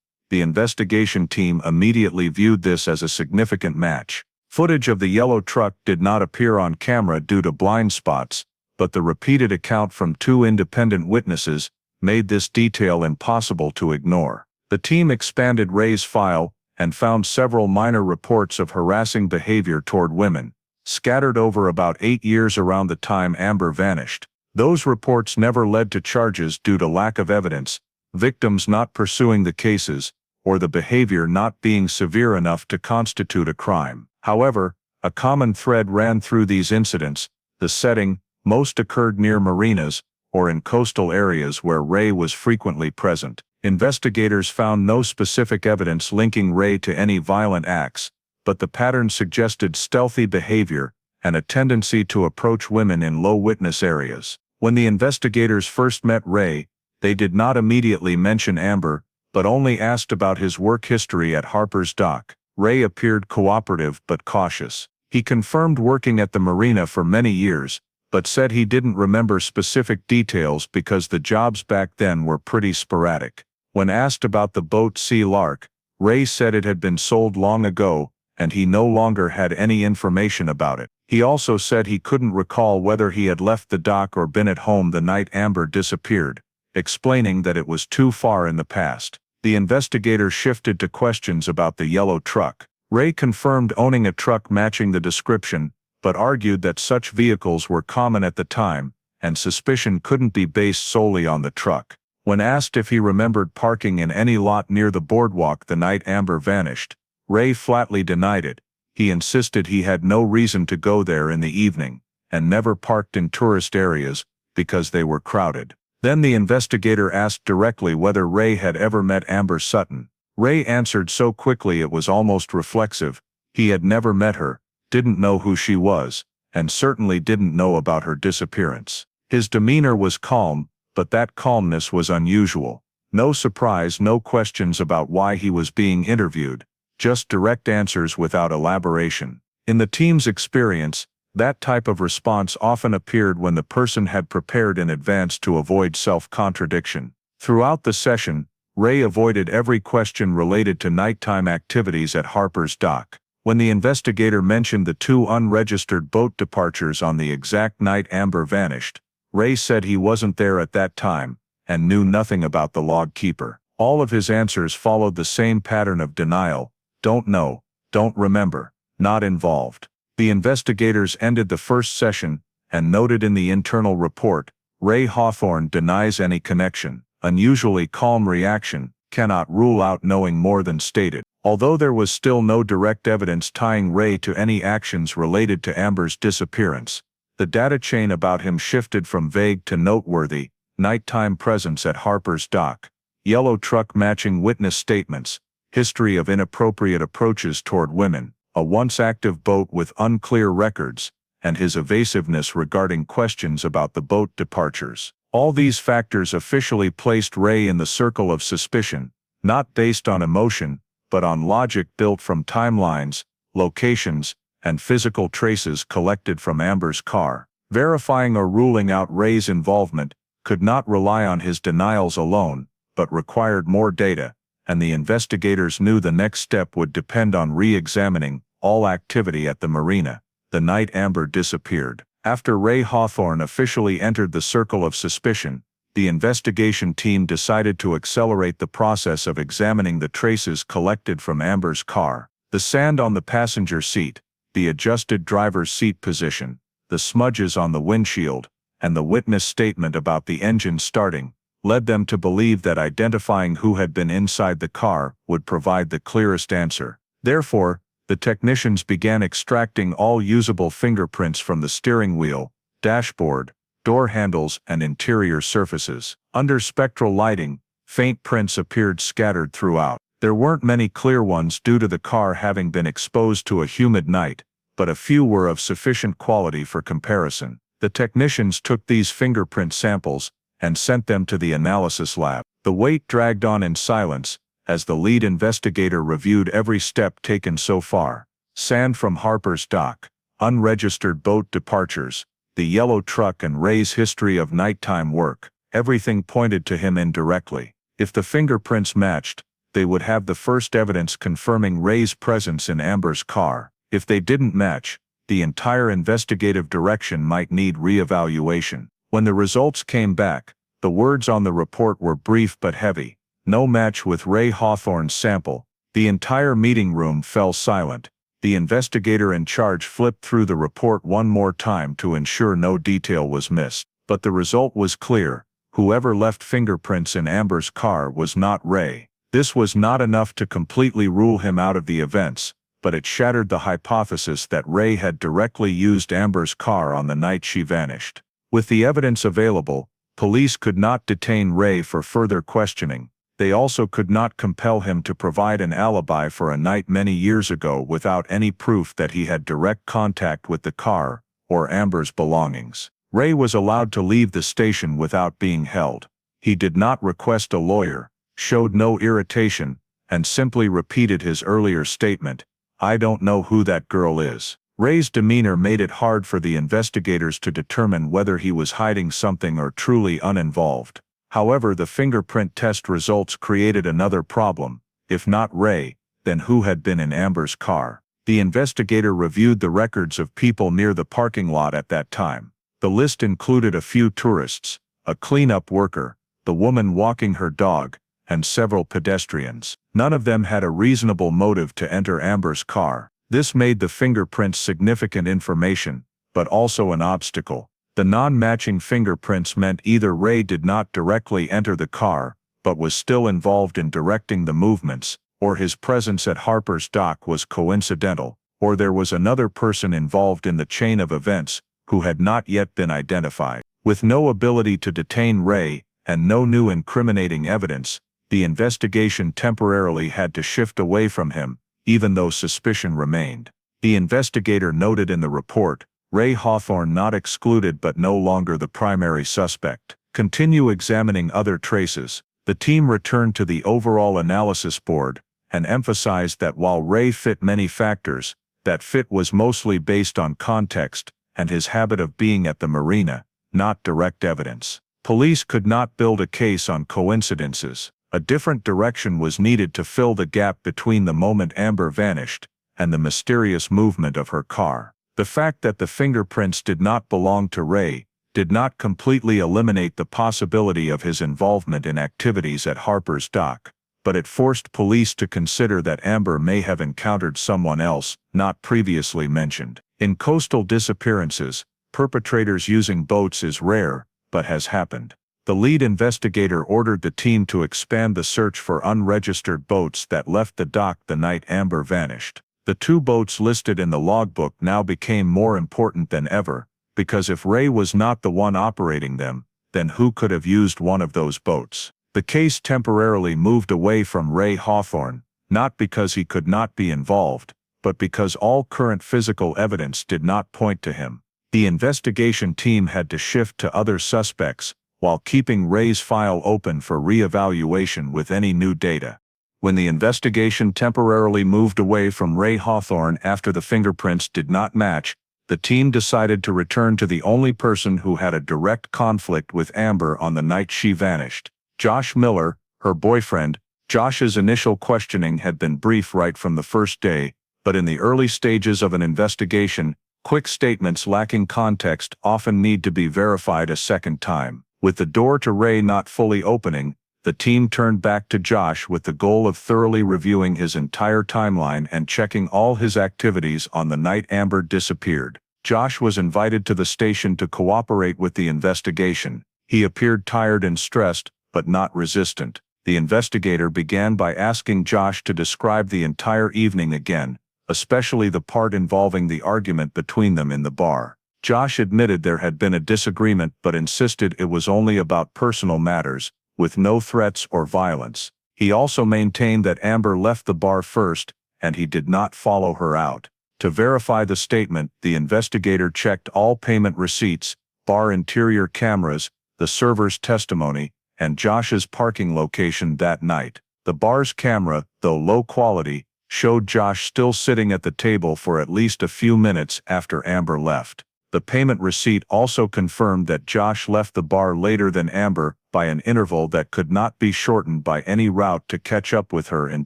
the investigation team immediately viewed this as a significant match. Footage of the yellow truck did not appear on camera due to blind spots, but the repeated account from 2 independent witnesses made this detail impossible to ignore. The team expanded Ray's file and found several minor reports of harassing behavior toward women, scattered over about 8 years around the time Amber vanished. Those reports never led to charges due to lack of evidence, victims not pursuing the cases, or the behavior not being severe enough to constitute a crime. However, a common thread ran through these incidents: the setting, most occurred near marinas, or in coastal areas where Ray was frequently present. Investigators found no specific evidence linking Ray to any violent acts, but the pattern suggested stealthy behavior and a tendency to approach women in low-witness areas. When the investigators first met Ray, they did not immediately mention Amber, but only asked about his work history at Harper's Dock. Ray appeared cooperative but cautious. He confirmed working at the marina for many years, but said he didn't remember specific details because the jobs back then were pretty sporadic. When asked about the boat Sea Lark, Ray said it had been sold long ago, and he no longer had any information about it. He also said he couldn't recall whether he had left the dock or been at home the night Amber disappeared, explaining that it was too far in the past. The investigator shifted to questions about the yellow truck. Ray confirmed owning a truck matching the description, but argued that such vehicles were common at the time, and suspicion couldn't be based solely on the truck. When asked if he remembered parking in any lot near the boardwalk the night Amber vanished, Ray flatly denied it. He insisted he had no reason to go there in the evening, and never parked in tourist areas because they were crowded. Then the investigator asked directly whether Ray had ever met Amber Sutton. Ray answered so quickly it was almost reflexive. He had never met her, didn't know who she was, and certainly didn't know about her disappearance. His demeanor was calm, but that calmness was unusual. No surprise, no questions about why he was being interviewed, just direct answers without elaboration. In the team's experience, that type of response often appeared when the person had prepared in advance to avoid self-contradiction. Throughout the session, Ray avoided every question related to nighttime activities at Harper's Dock. When the investigator mentioned the 2 unregistered boat departures on the exact night Amber vanished, Ray said he wasn't there at that time, and knew nothing about the log keeper. All of his answers followed the same pattern of denial: don't know, don't remember, not involved. The investigators ended the first session, and noted in the internal report, Ray Hawthorne denies any connection. Unusually calm reaction, cannot rule out knowing more than stated. Although there was still no direct evidence tying Ray to any actions related to Amber's disappearance, the data chain about him shifted from vague to noteworthy: nighttime presence at Harper's Dock, yellow truck matching witness statements, history of inappropriate approaches toward women, a once active boat with unclear records, and his evasiveness regarding questions about the boat departures. All these factors officially placed Ray in the circle of suspicion, not based on emotion, but on logic built from timelines, locations, and physical traces collected from Amber's car. Verifying or ruling out Ray's involvement could not rely on his denials alone, but required more data, and the investigators knew the next step would depend on re-examining all activity at the marina the night Amber disappeared. After Ray Hawthorne officially entered the circle of suspicion, the investigation team decided to accelerate the process of examining the traces collected from Amber's car. The sand on the passenger seat, the adjusted driver's seat position, the smudges on the windshield, and the witness statement about the engine starting, led them to believe that identifying who had been inside the car would provide the clearest answer. Therefore, the technicians began extracting all usable fingerprints from the steering wheel, dashboard, door handles, and interior surfaces. Under spectral lighting, faint prints appeared scattered throughout. There weren't many clear ones due to the car having been exposed to a humid night, but a few were of sufficient quality for comparison. The technicians took these fingerprint samples and sent them to the analysis lab. The wait dragged on in silence, as the lead investigator reviewed every step taken so far. Sand from Harper's dock, unregistered boat departures, the yellow truck and Ray's history of nighttime work. Everything pointed to him indirectly. If the fingerprints matched, they would have the first evidence confirming Ray's presence in Amber's car. If they didn't match, the entire investigative direction might need re-evaluation. When the results came back, the words on the report were brief but heavy. No match with Ray Hawthorne's sample. The entire meeting room fell silent. The investigator in charge flipped through the report one more time to ensure no detail was missed. But the result was clear. Whoever left fingerprints in Amber's car was not Ray. This was not enough to completely rule him out of the events, but it shattered the hypothesis that Ray had directly used Amber's car on the night she vanished. With the evidence available, police could not detain Ray for further questioning. They also could not compel him to provide an alibi for a night many years ago without any proof that he had direct contact with the car or Amber's belongings. Ray was allowed to leave the station without being held. He did not request a lawyer, showed no irritation, and simply repeated his earlier statement, "I don't know who that girl is." Ray's demeanor made it hard for the investigators to determine whether he was hiding something or truly uninvolved. However, the fingerprint test results created another problem. If not Ray, then who had been in Amber's car? The investigator reviewed the records of people near the parking lot at that time. The list included a few tourists, a cleanup worker, the woman walking her dog, and several pedestrians. None of them had a reasonable motive to enter Amber's car. This made the fingerprints significant information, but also an obstacle. The non-matching fingerprints meant either Ray did not directly enter the car, but was still involved in directing the movements, or his presence at Harper's dock was coincidental, or there was another person involved in the chain of events, who had not yet been identified. With no ability to detain Ray, and no new incriminating evidence, the investigation temporarily had to shift away from him, even though suspicion remained. The investigator noted in the report, Ray Hawthorne not excluded but no longer the primary suspect. Continue examining other traces. The team returned to the overall analysis board, and emphasized that while Ray fit many factors, that fit was mostly based on context, and his habit of being at the marina, not direct evidence. Police could not build a case on coincidences. A different direction was needed to fill the gap between the moment Amber vanished, and the mysterious movement of her car. The fact that the fingerprints did not belong to Ray did not completely eliminate the possibility of his involvement in activities at Harper's dock, but it forced police to consider that Amber may have encountered someone else, not previously mentioned. In coastal disappearances, perpetrators using boats is rare, but has happened. The lead investigator ordered the team to expand the search for unregistered boats that left the dock the night Amber vanished. The 2 boats listed in the logbook now became more important than ever, because if Ray was not the one operating them, then who could have used one of those boats? The case temporarily moved away from Ray Hawthorne, not because he could not be involved, but because all current physical evidence did not point to him. The investigation team had to shift to other suspects, while keeping Ray's file open for re-evaluation with any new data. When the investigation temporarily moved away from Ray Hawthorne after the fingerprints did not match, the team decided to return to the only person who had a direct conflict with Amber on the night she vanished, Josh Miller, her boyfriend. Josh's initial questioning had been brief right from the first day, but in the early stages of an investigation, quick statements lacking context often need to be verified a second time. With the door to Ray not fully opening, the team turned back to Josh with the goal of thoroughly reviewing his entire timeline and checking all his activities on the night Amber disappeared. Josh was invited to the station to cooperate with the investigation. He appeared tired and stressed, but not resistant. The investigator began by asking Josh to describe the entire evening again, especially the part involving the argument between them in the bar. Josh admitted there had been a disagreement but insisted it was only about personal matters, with no threats or violence. He also maintained that Amber left the bar first, and he did not follow her out. To verify the statement, the investigator checked all payment receipts, bar interior cameras, the server's testimony, and Josh's parking location that night. The bar's camera, though low quality, showed Josh still sitting at the table for at least a few minutes after Amber left. The payment receipt also confirmed that Josh left the bar later than Amber by an interval that could not be shortened by any route to catch up with her in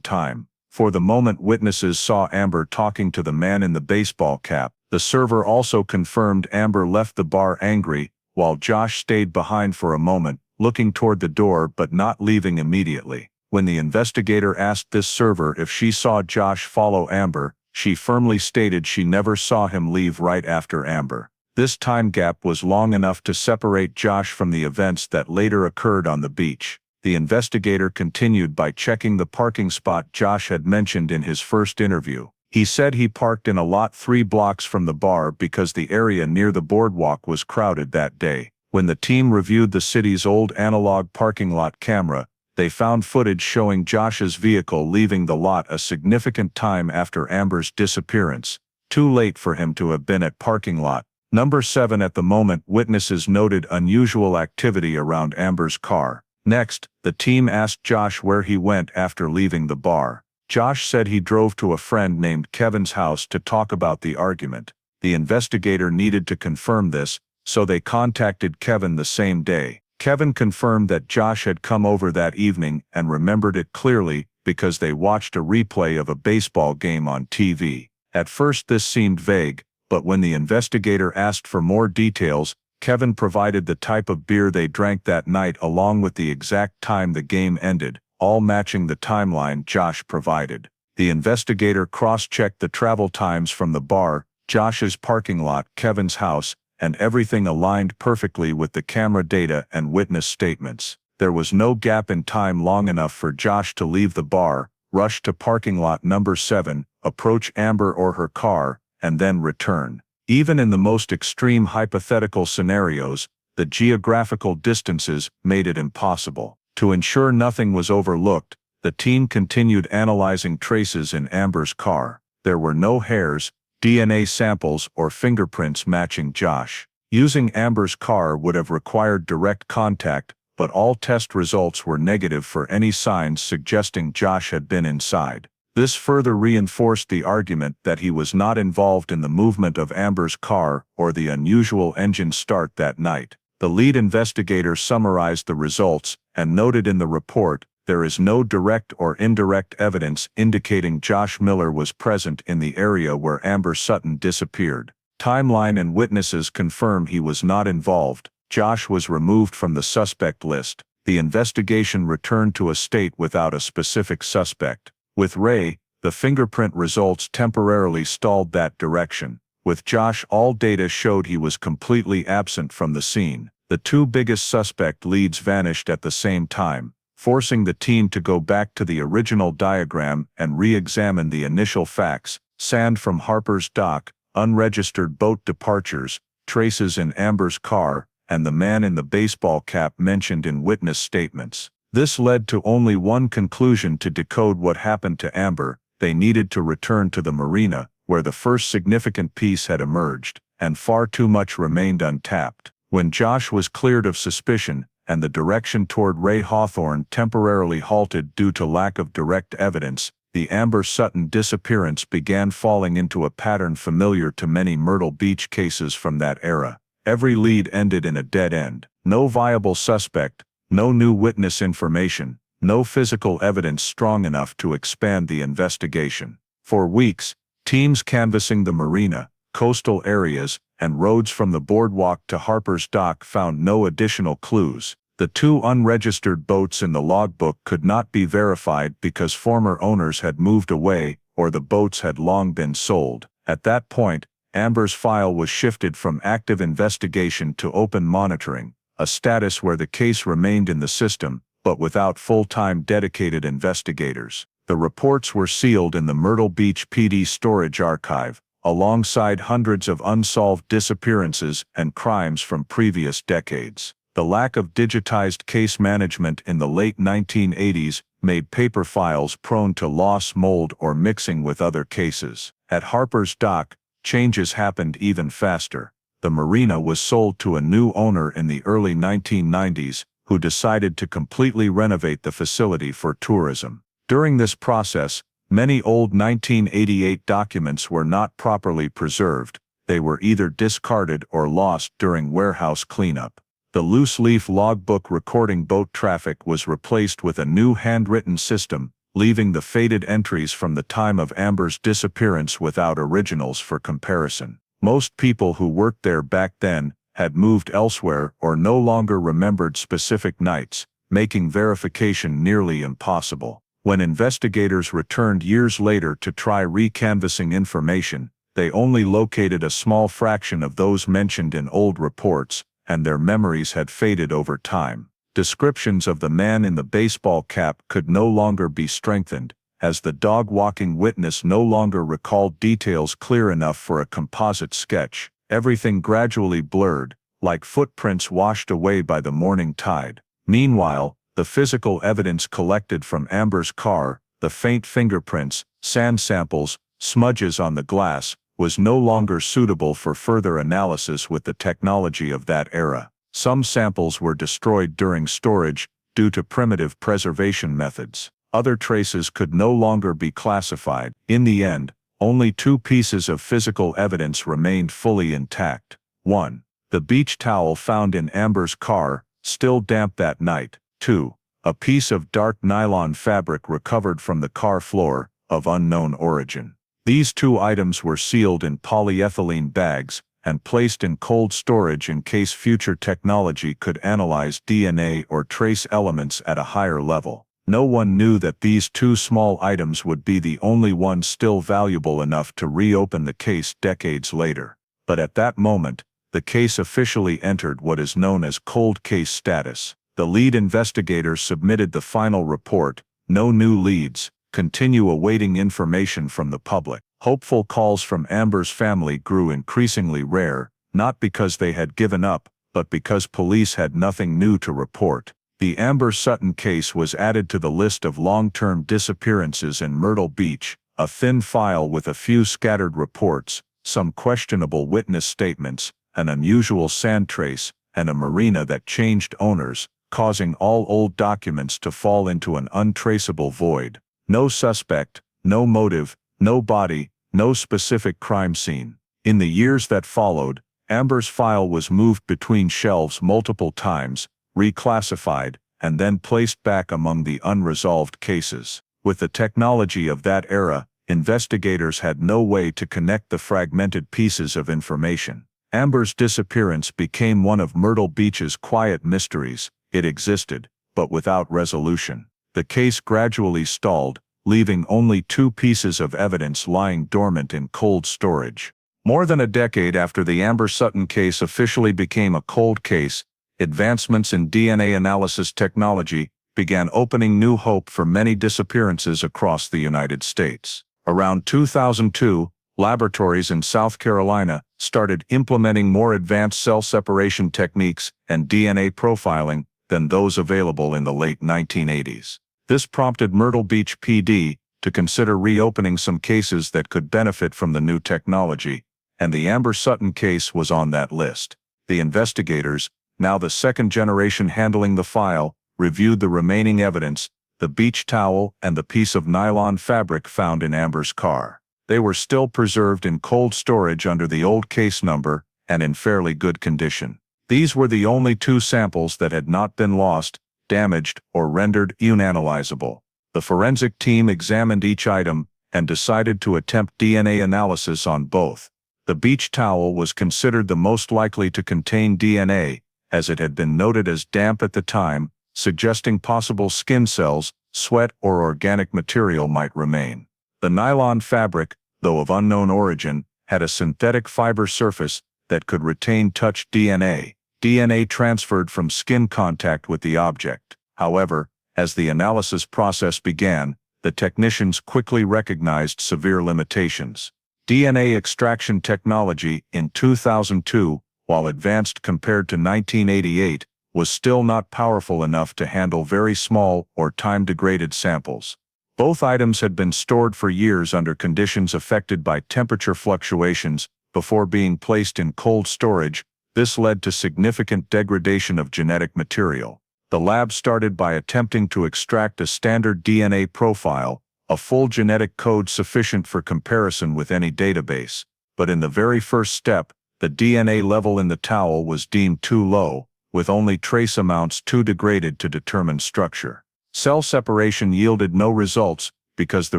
time. For the moment witnesses saw Amber talking to the man in the baseball cap, the server also confirmed Amber left the bar angry, while Josh stayed behind for a moment, looking toward the door but not leaving immediately. When the investigator asked this server if she saw Josh follow Amber, she firmly stated she never saw him leave right after Amber. This time gap was long enough to separate Josh from the events that later occurred on the beach. The investigator continued by checking the parking spot Josh had mentioned in his first interview. He said he parked in a lot 3 blocks from the bar because the area near the boardwalk was crowded that day. When the team reviewed the city's old analog parking lot camera, they found footage showing Josh's vehicle leaving the lot a significant time after Amber's disappearance, too late for him to have been at parking lot Number 7. At the moment, witnesses noted unusual activity around Amber's car. Next, the team asked Josh where he went after leaving the bar. Josh said he drove to a friend named Kevin's house to talk about the argument. The investigator needed to confirm this, so they contacted Kevin the same day. Kevin confirmed that Josh had come over that evening and remembered it clearly because they watched a replay of a baseball game on TV. At first this seemed vague, but when the investigator asked for more details, Kevin provided the type of beer they drank that night along with the exact time the game ended, all matching the timeline Josh provided. The investigator cross-checked the travel times from the bar, Josh's parking lot, Kevin's house, and everything aligned perfectly with the camera data and witness statements. There was no gap in time long enough for Josh to leave the bar, rush to parking lot number 7, approach Amber or her car, and then return. Even in the most extreme hypothetical scenarios, the geographical distances made it impossible. To ensure nothing was overlooked, the team continued analyzing traces in Amber's car. There were no hairs, DNA samples, or fingerprints matching Josh. Using Amber's car would have required direct contact, but all test results were negative for any signs suggesting Josh had been inside. This further reinforced the argument that he was not involved in the movement of Amber's car or the unusual engine start that night. The lead investigator summarized the results and noted in the report, "There is no direct or indirect evidence indicating Josh Miller was present in the area where Amber Sutton disappeared. Timeline and witnesses confirm he was not involved. Josh was removed from the suspect list." The investigation returned to a state without a specific suspect. With Ray, the fingerprint results temporarily stalled that direction. With Josh, all data showed he was completely absent from the scene. The 2 biggest suspect leads vanished at the same time, forcing the team to go back to the original diagram and re-examine the initial facts: sand from Harper's dock, unregistered boat departures, traces in Amber's car, and the man in the baseball cap mentioned in witness statements. This led to only one conclusion to decode what happened to Amber: they needed to return to the marina, where the first significant piece had emerged, and far too much remained untapped. When Josh was cleared of suspicion, and the direction toward Ray Hawthorne temporarily halted due to lack of direct evidence, the Amber Sutton disappearance began falling into a pattern familiar to many Myrtle Beach cases from that era. Every lead ended in a dead end. No viable suspect, no new witness information, no physical evidence strong enough to expand the investigation. For weeks, teams canvassing the marina, coastal areas, and roads from the boardwalk to Harper's dock found no additional clues. The 2 unregistered boats in the logbook could not be verified because former owners had moved away or the boats had long been sold. At that point, Amber's file was shifted from active investigation to open monitoring, a status where the case remained in the system, but without full-time dedicated investigators. The reports were sealed in the Myrtle Beach PD storage archive, alongside hundreds of unsolved disappearances and crimes from previous decades. The lack of digitized case management in the late 1980s made paper files prone to loss, mold, or mixing with other cases. At Harper's dock, changes happened even faster. The marina was sold to a new owner in the early 1990s, who decided to completely renovate the facility for tourism. During this process, many old 1988 documents were not properly preserved. They were either discarded or lost during warehouse cleanup. The loose-leaf logbook recording boat traffic was replaced with a new handwritten system, leaving the faded entries from the time of Amber's disappearance without originals for comparison. Most people who worked there back then had moved elsewhere or no longer remembered specific nights, making verification nearly impossible. When investigators returned years later to try recanvassing information, they only located a small fraction of those mentioned in old reports, and their memories had faded over time. Descriptions of the man in the baseball cap could no longer be strengthened, as the dog-walking witness no longer recalled details clear enough for a composite sketch. Everything gradually blurred, like footprints washed away by the morning tide. Meanwhile, the physical evidence collected from Amber's car, the faint fingerprints, sand samples, smudges on the glass, was no longer suitable for further analysis with the technology of that era. Some samples were destroyed during storage due to primitive preservation methods. Other traces could no longer be classified. In the end, only two pieces of physical evidence remained fully intact. 1. The beach towel found in Amber's car, still damp that night. 2. A piece of dark nylon fabric recovered from the car floor, of unknown origin. These two items were sealed in polyethylene bags and placed in cold storage in case future technology could analyze DNA or trace elements at a higher level. No one knew that these two small items would be the only ones still valuable enough to reopen the case decades later. But at that moment, the case officially entered what is known as cold case status. The lead investigator submitted the final report, no new leads, continue awaiting information from the public. Hopeful calls from Amber's family grew increasingly rare, not because they had given up, but because police had nothing new to report. The Amber Sutton case was added to the list of long-term disappearances in Myrtle Beach, a thin file with a few scattered reports, some questionable witness statements, an unusual sand trace, and a marina that changed owners, causing all old documents to fall into an untraceable void. No suspect, no motive, no body, no specific crime scene. In the years that followed, Amber's file was moved between shelves multiple times, reclassified, and then placed back among the unresolved cases. With the technology of that era, investigators had no way to connect the fragmented pieces of information. Amber's disappearance became one of Myrtle Beach's quiet mysteries. It existed, but without resolution. The case gradually stalled, leaving only two pieces of evidence lying dormant in cold storage. More than a decade after the Amber Sutton case officially became a cold case, advancements in DNA analysis technology began opening new hope for many disappearances across the United States. Around 2002, laboratories in South Carolina started implementing more advanced cell separation techniques and DNA profiling than those available in the late 1980s. This prompted Myrtle Beach PD to consider reopening some cases that could benefit from the new technology, and the Amber Sutton case was on that list. The investigators, now the second generation handling the file, reviewed the remaining evidence, the beach towel and the piece of nylon fabric found in Amber's car. They were still preserved in cold storage under the old case number and in fairly good condition. These were the only two samples that had not been lost, damaged, or rendered unanalyzable. The forensic team examined each item and decided to attempt DNA analysis on both. The beach towel was considered the most likely to contain DNA, as it had been noted as damp at the time, suggesting possible skin cells, sweat, or organic material might remain. The nylon fabric, though of unknown origin, had a synthetic fiber surface that could retain touch DNA. DNA transferred from skin contact with the object. However, as the analysis process began, the technicians quickly recognized severe limitations. DNA extraction technology in 2002, while advanced compared to 1988, was still not powerful enough to handle very small or time-degraded samples. Both items had been stored for years under conditions affected by temperature fluctuations, before being placed in cold storage. This led to significant degradation of genetic material. The lab started by attempting to extract a standard DNA profile, a full genetic code sufficient for comparison with any database. But in the very first step, the DNA level in the towel was deemed too low, with only trace amounts too degraded to determine structure. Cell separation yielded no results because the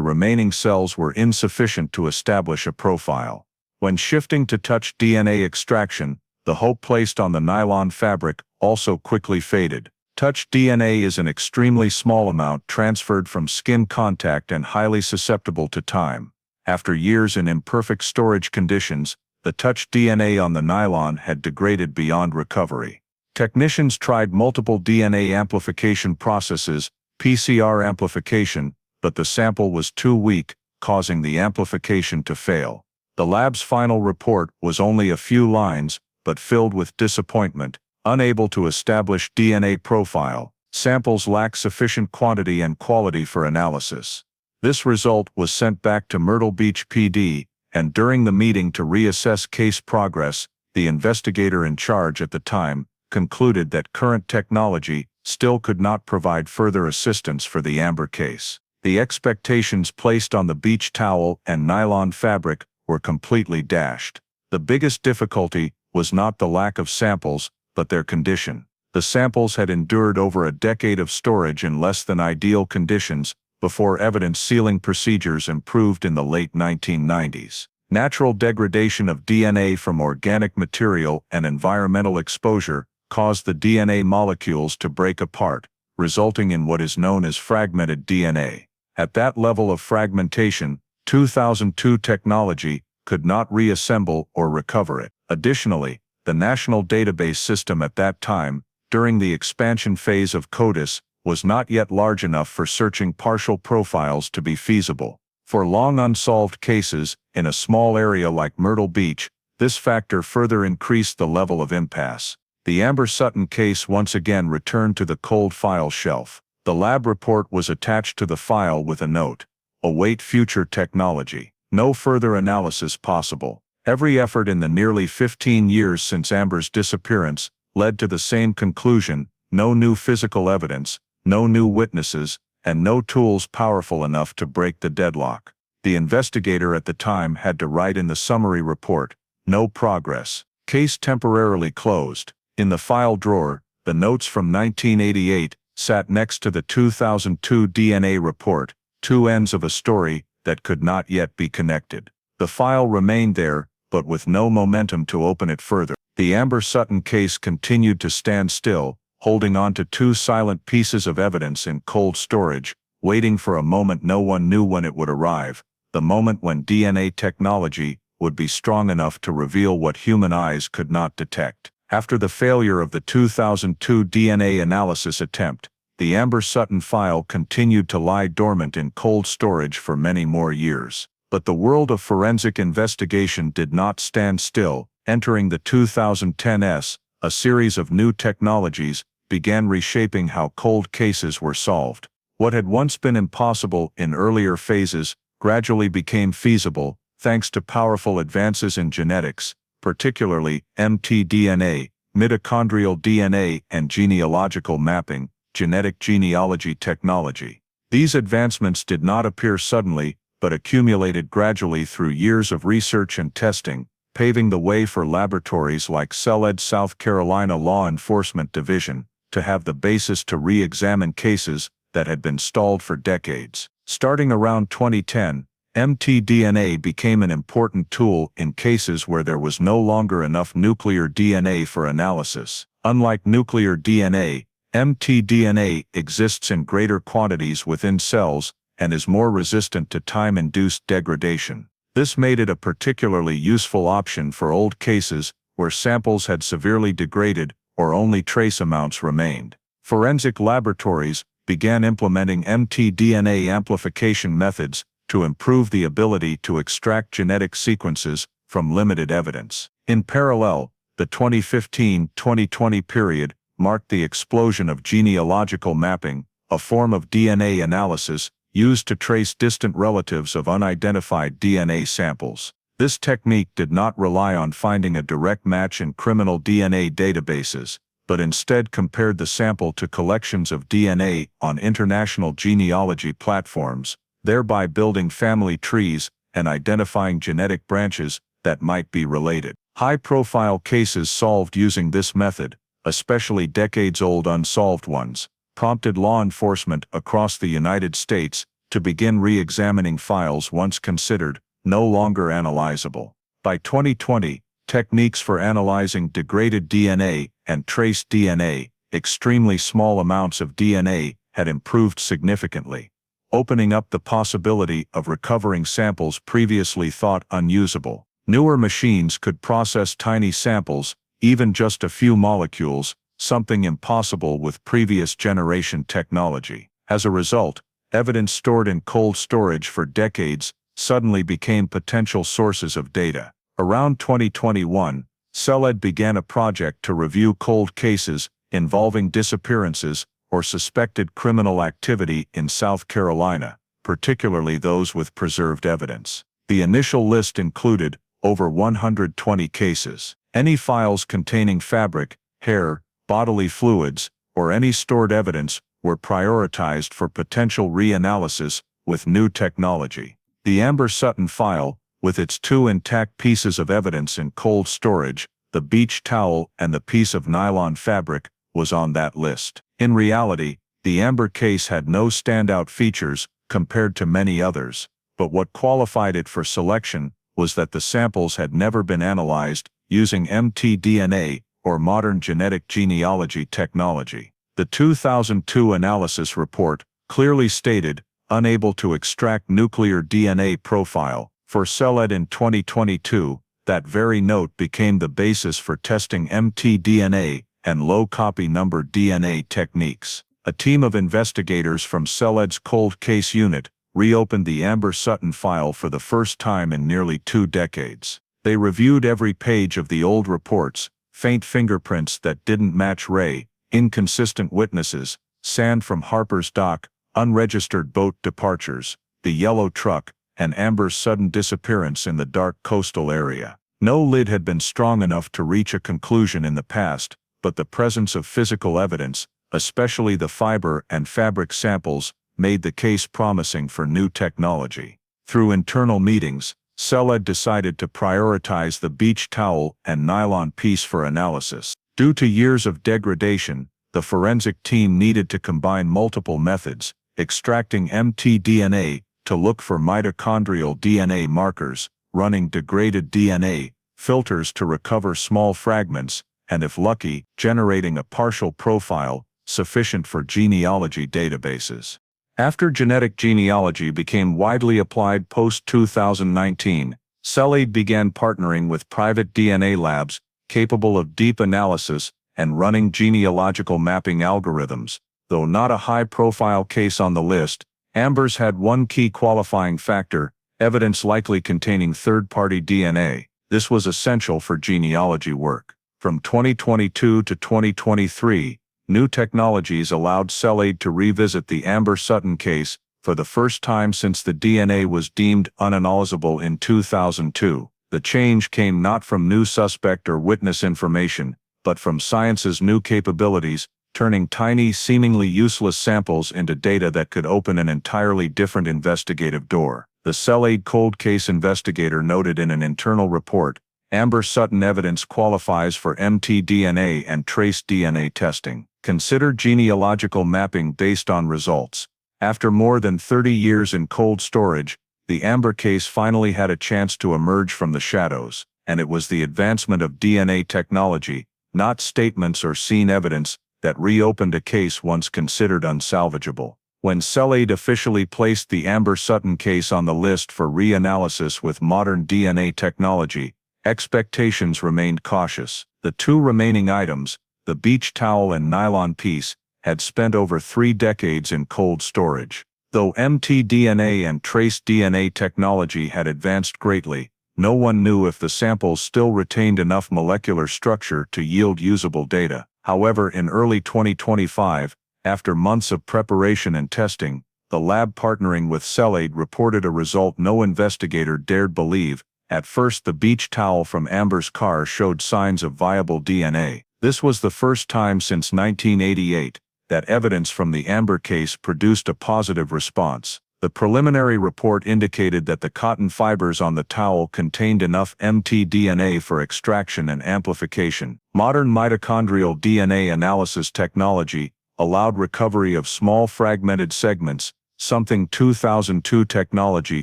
remaining cells were insufficient to establish a profile. When shifting to touch DNA extraction, the hope placed on the nylon fabric also quickly faded. Touch DNA is an extremely small amount transferred from skin contact and highly susceptible to time. After years in imperfect storage conditions, the touch DNA on the nylon had degraded beyond recovery. Technicians tried multiple DNA amplification processes, PCR amplification, but the sample was too weak, causing the amplification to fail. The lab's final report was only a few lines, but filled with disappointment. Unable to establish DNA profile, samples lack sufficient quantity and quality for analysis. This result was sent back to Myrtle Beach PD, and during the meeting to reassess case progress, the investigator in charge at the time concluded that current technology still could not provide further assistance for the Amber case. The expectations placed on the beach towel and nylon fabric were completely dashed. The biggest difficulty was not the lack of samples, but their condition. The samples had endured over a decade of storage in less than ideal conditions before evidence sealing procedures improved in the late 1990s. Natural degradation of DNA from organic material and environmental exposure caused the DNA molecules to break apart, resulting in what is known as fragmented DNA. At that level of fragmentation, 2002 technology could not reassemble or recover it. Additionally, the national database system at that time, during the expansion phase of CODIS, was not yet large enough for searching partial profiles to be feasible. For long unsolved cases, in a small area like Myrtle Beach, this factor further increased the level of impasse. The Amber Sutton case once again returned to the cold file shelf. The lab report was attached to the file with a note: "Await future technology. No further analysis possible." Every effort in the nearly 15 years since Amber's disappearance led to the same conclusion: no new physical evidence, no new witnesses, and no tools powerful enough to break the deadlock. The investigator at the time had to write in the summary report, "No progress. Case temporarily closed." In the file drawer, the notes from 1988 sat next to the 2002 DNA report, two ends of a story that could not yet be connected. The file remained there, but with no momentum to open it further. The Amber Sutton case continued to stand still, holding on to two silent pieces of evidence in cold storage, waiting for a moment no one knew when it would arrive, the moment when DNA technology would be strong enough to reveal what human eyes could not detect. After the failure of the 2002 DNA analysis attempt, the Amber Sutton file continued to lie dormant in cold storage for many more years. But the world of forensic investigation did not stand still. Entering the 2010s, a series of new technologies began reshaping how cold cases were solved. What had once been impossible in earlier phases gradually became feasible, thanks to powerful advances in genetics, particularly mtDNA, mitochondrial DNA, and genealogical mapping, genetic genealogy technology. These advancements did not appear suddenly, but accumulated gradually through years of research and testing, paving the way for laboratories like CellEd South Carolina Law Enforcement Division to have the basis to re-examine cases that had been stalled for decades. Starting around 2010, mtDNA became an important tool in cases where there was no longer enough nuclear DNA for analysis. Unlike nuclear DNA, mtDNA exists in greater quantities within cells and is more resistant to time-induced degradation. This made it a particularly useful option for old cases where samples had severely degraded or only trace amounts remained. Forensic laboratories began implementing mtDNA amplification methods to improve the ability to extract genetic sequences from limited evidence. In parallel, the 2015-2020 period marked the explosion of genealogical mapping, a form of DNA analysis used to trace distant relatives of unidentified DNA samples. This technique did not rely on finding a direct match in criminal DNA databases, but instead compared the sample to collections of DNA on international genealogy platforms, thereby building family trees and identifying genetic branches that might be related. High-profile cases solved using this method, especially decades-old unsolved ones, prompted law enforcement across the United States to begin re-examining files once considered no longer analyzable. By 2020, techniques for analyzing degraded DNA and traced DNA, extremely small amounts of DNA, had improved significantly, opening up the possibility of recovering samples previously thought unusable. Newer machines could process tiny samples, even just a few molecules, something impossible with previous generation technology. As a result, evidence stored in cold storage for decades suddenly became potential sources of data. Around 2021, CELED began a project to review cold cases involving disappearances or suspected criminal activity in South Carolina, particularly those with preserved evidence. The initial list included over 120 cases. Any files containing fabric, hair, bodily fluids, or any stored evidence were prioritized for potential reanalysis with new technology. The Amber Sutton file, with its 2 intact pieces of evidence in cold storage, the beach towel and the piece of nylon fabric, was on that list. In reality, the Amber case had no standout features compared to many others, but what qualified it for selection was that the samples had never been analyzed using mtDNA or modern genetic genealogy technology. The 2002 analysis report clearly stated, unable to extract nuclear DNA profile for CELED in 2022, that very note became the basis for testing mtDNA and low copy number DNA techniques. A team of investigators from CELED's cold case unit reopened the Amber Sutton file for the first time in nearly 2 decades. They reviewed every page of the old reports, faint fingerprints that didn't match Ray, inconsistent witnesses, sand from Harper's dock, unregistered boat departures, the yellow truck, and Amber's sudden disappearance in the dark coastal area. No lid had been strong enough to reach a conclusion in the past, but the presence of physical evidence, especially the fiber and fabric samples, made the case promising for new technology. Through internal meetings, CELED decided to prioritize the beach towel and nylon piece for analysis. Due to years of degradation, the forensic team needed to combine multiple methods, extracting mtDNA to look for mitochondrial DNA markers, running degraded DNA filters to recover small fragments, and if lucky, generating a partial profile sufficient for genealogy databases. After genetic genealogy became widely applied post-2019, CELED began partnering with private DNA labs capable of deep analysis and running genealogical mapping algorithms. Though not a high-profile case on the list, Amber's had one key qualifying factor: evidence likely containing third-party DNA. This was essential for genealogy work. From 2022 to 2023, new technologies allowed CELED to revisit the Amber Sutton case for the first time since the DNA was deemed unanalyzable in 2002. The change came not from new suspect or witness information, but from science's new capabilities, turning tiny, seemingly useless samples into data that could open an entirely different investigative door. The CELED cold case investigator noted in an internal report, Amber Sutton evidence qualifies for mtDNA and trace DNA testing. Consider genealogical mapping based on results. After more than 30 years in cold storage, the Amber case finally had a chance to emerge from the shadows, and it was the advancement of DNA technology, not statements or seen evidence, that reopened a case once considered unsalvageable. When CELED officially placed the Amber Sutton case on the list for reanalysis with modern DNA technology, expectations remained cautious. The 2 remaining items, the beach towel and nylon piece, had spent over 3 decades in cold storage. Though mtDNA and trace DNA technology had advanced greatly, no one knew if the samples still retained enough molecular structure to yield usable data. However, in early 2025, after months of preparation and testing, the lab partnering with CELED reported a result no investigator dared believe: At first, the beach towel from Amber's car showed signs of viable DNA. This was the first time since 1988 that evidence from the Amber case produced a positive response. The preliminary report indicated that the cotton fibers on the towel contained enough mtDNA for extraction and amplification. Modern mitochondrial DNA analysis technology allowed recovery of small fragmented segments, something 2002 technology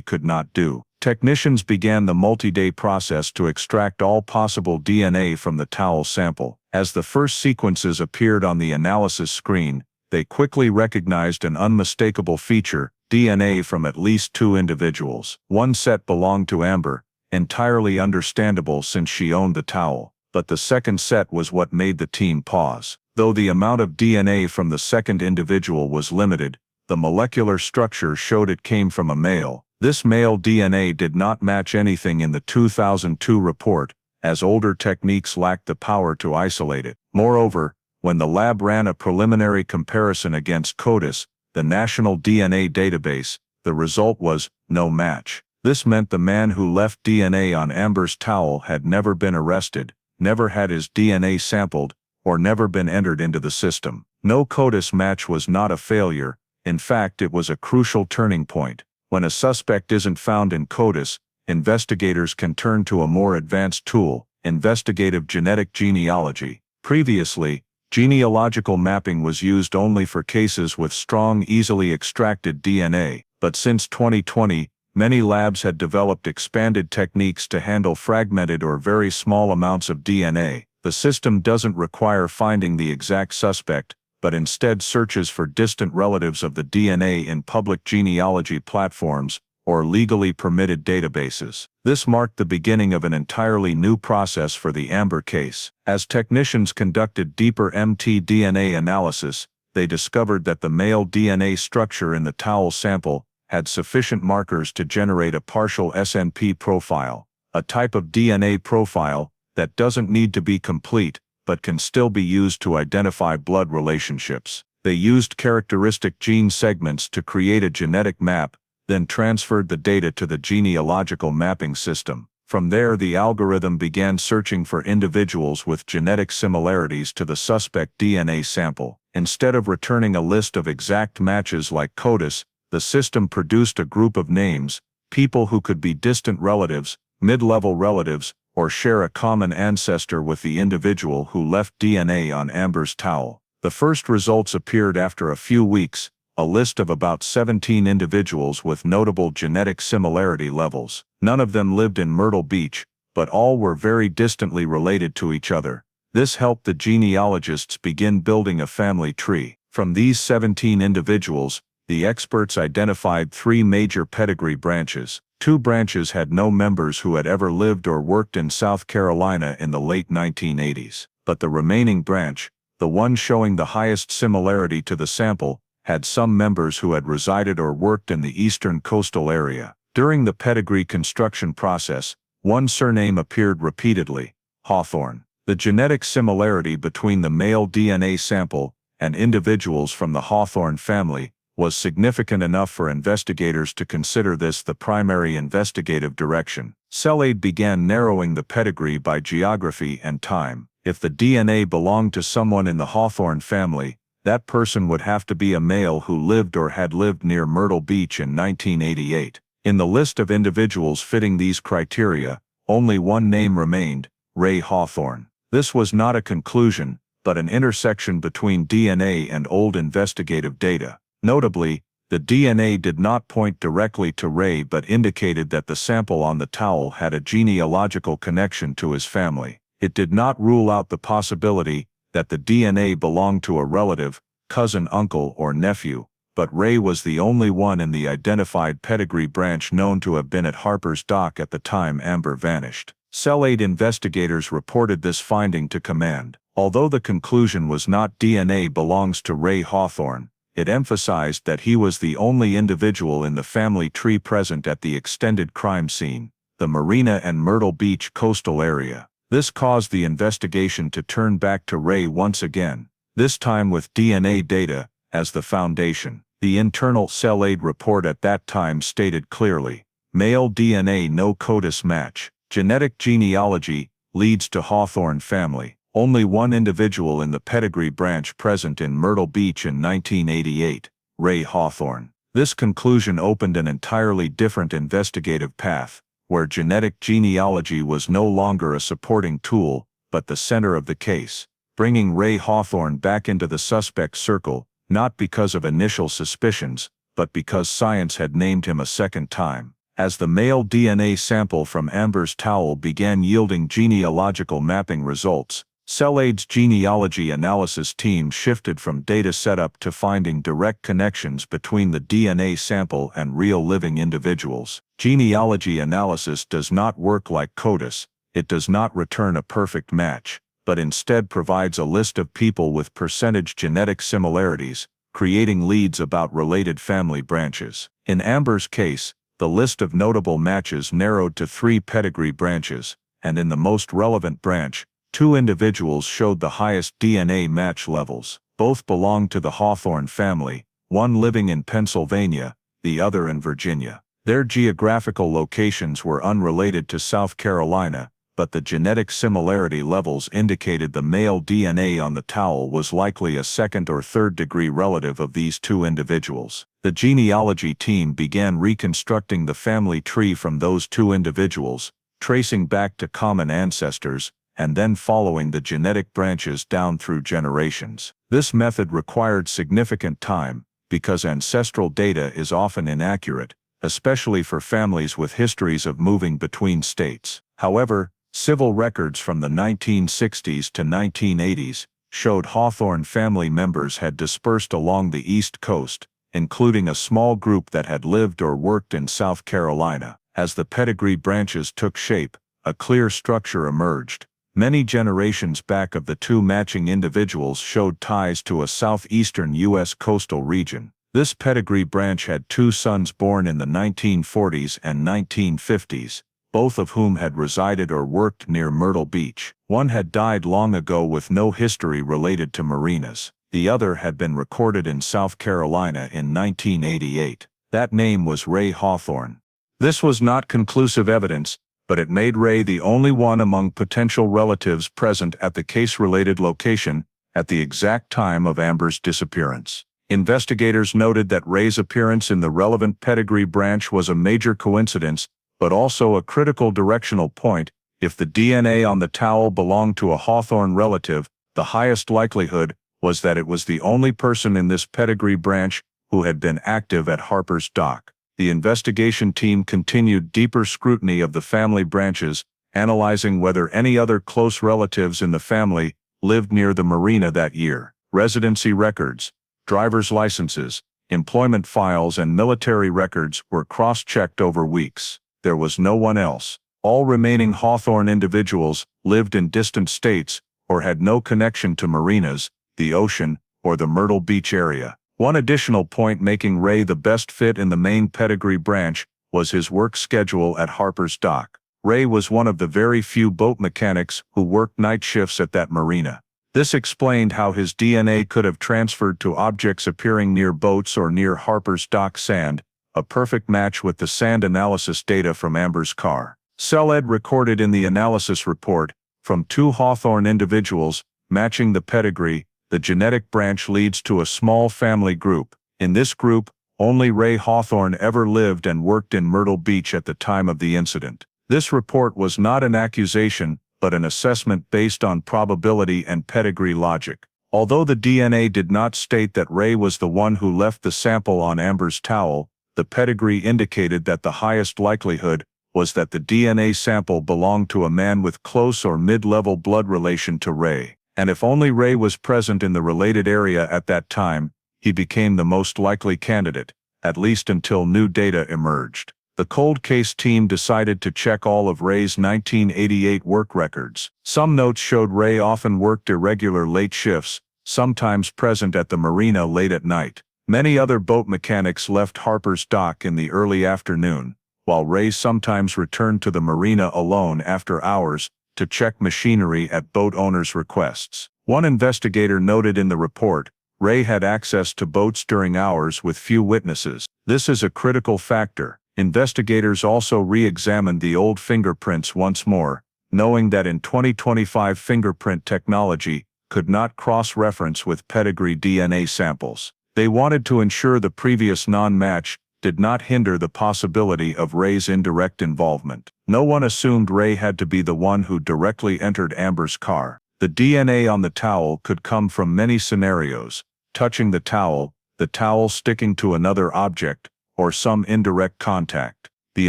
could not do. Technicians began the multi-day process to extract all possible DNA from the towel sample. As the first sequences appeared on the analysis screen, they quickly recognized an unmistakable feature: DNA from at least 2 individuals. One set belonged to Amber, entirely understandable since she owned the towel. But the second set was what made the team pause. Though the amount of DNA from the second individual was limited, the molecular structure showed it came from a male. This male DNA did not match anything in the 2002 report, as older techniques lacked the power to isolate it. Moreover, when the lab ran a preliminary comparison against CODIS, the national DNA database, the result was no match. This meant the man who left DNA on Amber's towel had never been arrested, never had his DNA sampled, or never been entered into the system. No CODIS match was not a failure. In fact, it was a crucial turning point. When a suspect isn't found in CODIS, investigators can turn to a more advanced tool: investigative genetic genealogy. Previously, genealogical mapping was used only for cases with strong, easily extracted DNA, but since 2020, many labs had developed expanded techniques to handle fragmented or very small amounts of DNA. The system doesn't require finding the exact suspect, but instead searches for distant relatives of the DNA in public genealogy platforms or legally permitted databases. This marked the beginning of an entirely new process for the Amber case. As technicians conducted deeper mtDNA analysis, they discovered that the male DNA structure in the towel sample had sufficient markers to generate a partial SNP profile, a type of DNA profile that doesn't need to be complete, but can still be used to identify blood relationships. They used characteristic gene segments to create a genetic map, then transferred the data to the genealogical mapping system. From there, the algorithm began searching for individuals with genetic similarities to the suspect DNA sample. Instead of returning a list of exact matches like CODIS, the system produced a group of names, people who could be distant relatives, mid-level relatives, or share a common ancestor with the individual who left DNA on Amber's towel. The first results appeared after a few weeks, a list of about 17 individuals with notable genetic similarity levels. None of them lived in Myrtle Beach, but all were very distantly related to each other. This helped the genealogists begin building a family tree. From these 17 individuals, the experts identified 3 major pedigree branches. 2 branches had no members who had ever lived or worked in South Carolina in the late 1980s. But the remaining branch, the one showing the highest similarity to the sample, had some members who had resided or worked in the eastern coastal area. During the pedigree construction process, one surname appeared repeatedly: Hawthorne. The genetic similarity between the male DNA sample and individuals from the Hawthorne family was significant enough for investigators to consider this the primary investigative direction. CellAid began narrowing the pedigree by geography and time. If the DNA belonged to someone in the Hawthorne family, that person would have to be a male who lived or had lived near Myrtle Beach in 1988. In the list of individuals fitting these criteria, only one name remained: Ray Hawthorne. This was not a conclusion, but an intersection between DNA and old investigative data. Notably, the DNA did not point directly to Ray but indicated that the sample on the towel had a genealogical connection to his family. It did not rule out the possibility that the DNA belonged to a relative, cousin, uncle, or nephew, but Ray was the only one in the identified pedigree branch known to have been at Harper's Dock at the time Amber vanished. CellAid investigators reported this finding to command. Although the conclusion was not DNA belongs to Ray Hawthorne, it emphasized that he was the only individual in the family tree present at the extended crime scene, the Marina and Myrtle Beach coastal area. This caused the investigation to turn back to Ray once again, this time with DNA data as the foundation. The internal CellAid report at that time stated clearly: male DNA no CODIS match. Genetic genealogy leads to Hawthorne family. Only one individual in the pedigree branch present in Myrtle Beach in 1988, Ray Hawthorne. This conclusion opened an entirely different investigative path, where genetic genealogy was no longer a supporting tool, but the center of the case, bringing Ray Hawthorne back into the suspect circle, not because of initial suspicions, but because science had named him a second time. As the male DNA sample from Amber's towel began yielding genealogical mapping results, CellAid's genealogy analysis team shifted from data setup to finding direct connections between the DNA sample and real living individuals. Genealogy analysis does not work like CODIS. It does not return a perfect match, but instead provides a list of people with percentage genetic similarities, creating leads about related family branches. In Amber's case, the list of notable matches narrowed to 3 pedigree branches, and in the most relevant branch, 2 individuals showed the highest DNA match levels. Both belonged to the Hawthorne family, one living in Pennsylvania, the other in Virginia. Their geographical locations were unrelated to South Carolina, but the genetic similarity levels indicated the male DNA on the towel was likely a second or third degree relative of these 2 individuals. The genealogy team began reconstructing the family tree from those 2 individuals, tracing back to common ancestors, and then following the genetic branches down through generations. This method required significant time, because ancestral data is often inaccurate, especially for families with histories of moving between states. However, civil records from the 1960s to 1980s showed Hawthorne family members had dispersed along the East Coast, including a small group that had lived or worked in South Carolina. As the pedigree branches took shape, a clear structure emerged. Many generations back of the 2 matching individuals showed ties to a southeastern U.S. coastal region. This pedigree branch had 2 sons born in the 1940s and 1950s, both of whom had resided or worked near Myrtle Beach. One had died long ago with no history related to marinas. The other had been recorded in South Carolina in 1988. That name was Ray Hawthorne. This was not conclusive evidence, but it made Ray the only one among potential relatives present at the case-related location at the exact time of Amber's disappearance. Investigators noted that Ray's appearance in the relevant pedigree branch was a major coincidence, but also a critical directional point. If the DNA on the towel belonged to a Hawthorne relative, the highest likelihood was that it was the only person in this pedigree branch who had been active at Harper's Dock. The investigation team continued deeper scrutiny of the family branches, analyzing whether any other close relatives in the family lived near the marina that year. Residency records, driver's licenses, employment files and military records were cross-checked over weeks. There was no one else. All remaining Hawthorne individuals lived in distant states or had no connection to marinas, the ocean, or the Myrtle Beach area. One additional point making Ray the best fit in the main pedigree branch was his work schedule at Harper's Dock. Ray was one of the very few boat mechanics who worked night shifts at that marina. This explained how his DNA could have transferred to objects appearing near boats or near Harper's Dock sand, a perfect match with the sand analysis data from Amber's car. CellAid recorded in the analysis report, from 2 Hawthorne individuals, matching the pedigree, the genetic branch leads to a small family group. In this group, only Ray Hawthorne ever lived and worked in Myrtle Beach at the time of the incident. This report was not an accusation, but an assessment based on probability and pedigree logic. Although the DNA did not state that Ray was the one who left the sample on Amber's towel, the pedigree indicated that the highest likelihood was that the DNA sample belonged to a man with close or mid-level blood relation to Ray. And if only Ray was present in the related area at that time, he became the most likely candidate, at least until new data emerged. The cold case team decided to check all of Ray's 1988 work records. Some notes showed Ray often worked irregular late shifts, sometimes present at the marina late at night. Many other boat mechanics left Harper's Dock in the early afternoon, while Ray sometimes returned to the marina alone after hours to check machinery at boat owners' requests. One investigator noted in the report, Ray had access to boats during hours with few witnesses. This is a critical factor. Investigators also re-examined the old fingerprints once more, knowing that in 2025 fingerprint technology could not cross-reference with pedigree DNA samples. They wanted to ensure the previous non-match did not hinder the possibility of Ray's indirect involvement. No one assumed Ray had to be the one who directly entered Amber's car. The DNA on the towel could come from many scenarios: touching the towel sticking to another object, or some indirect contact. The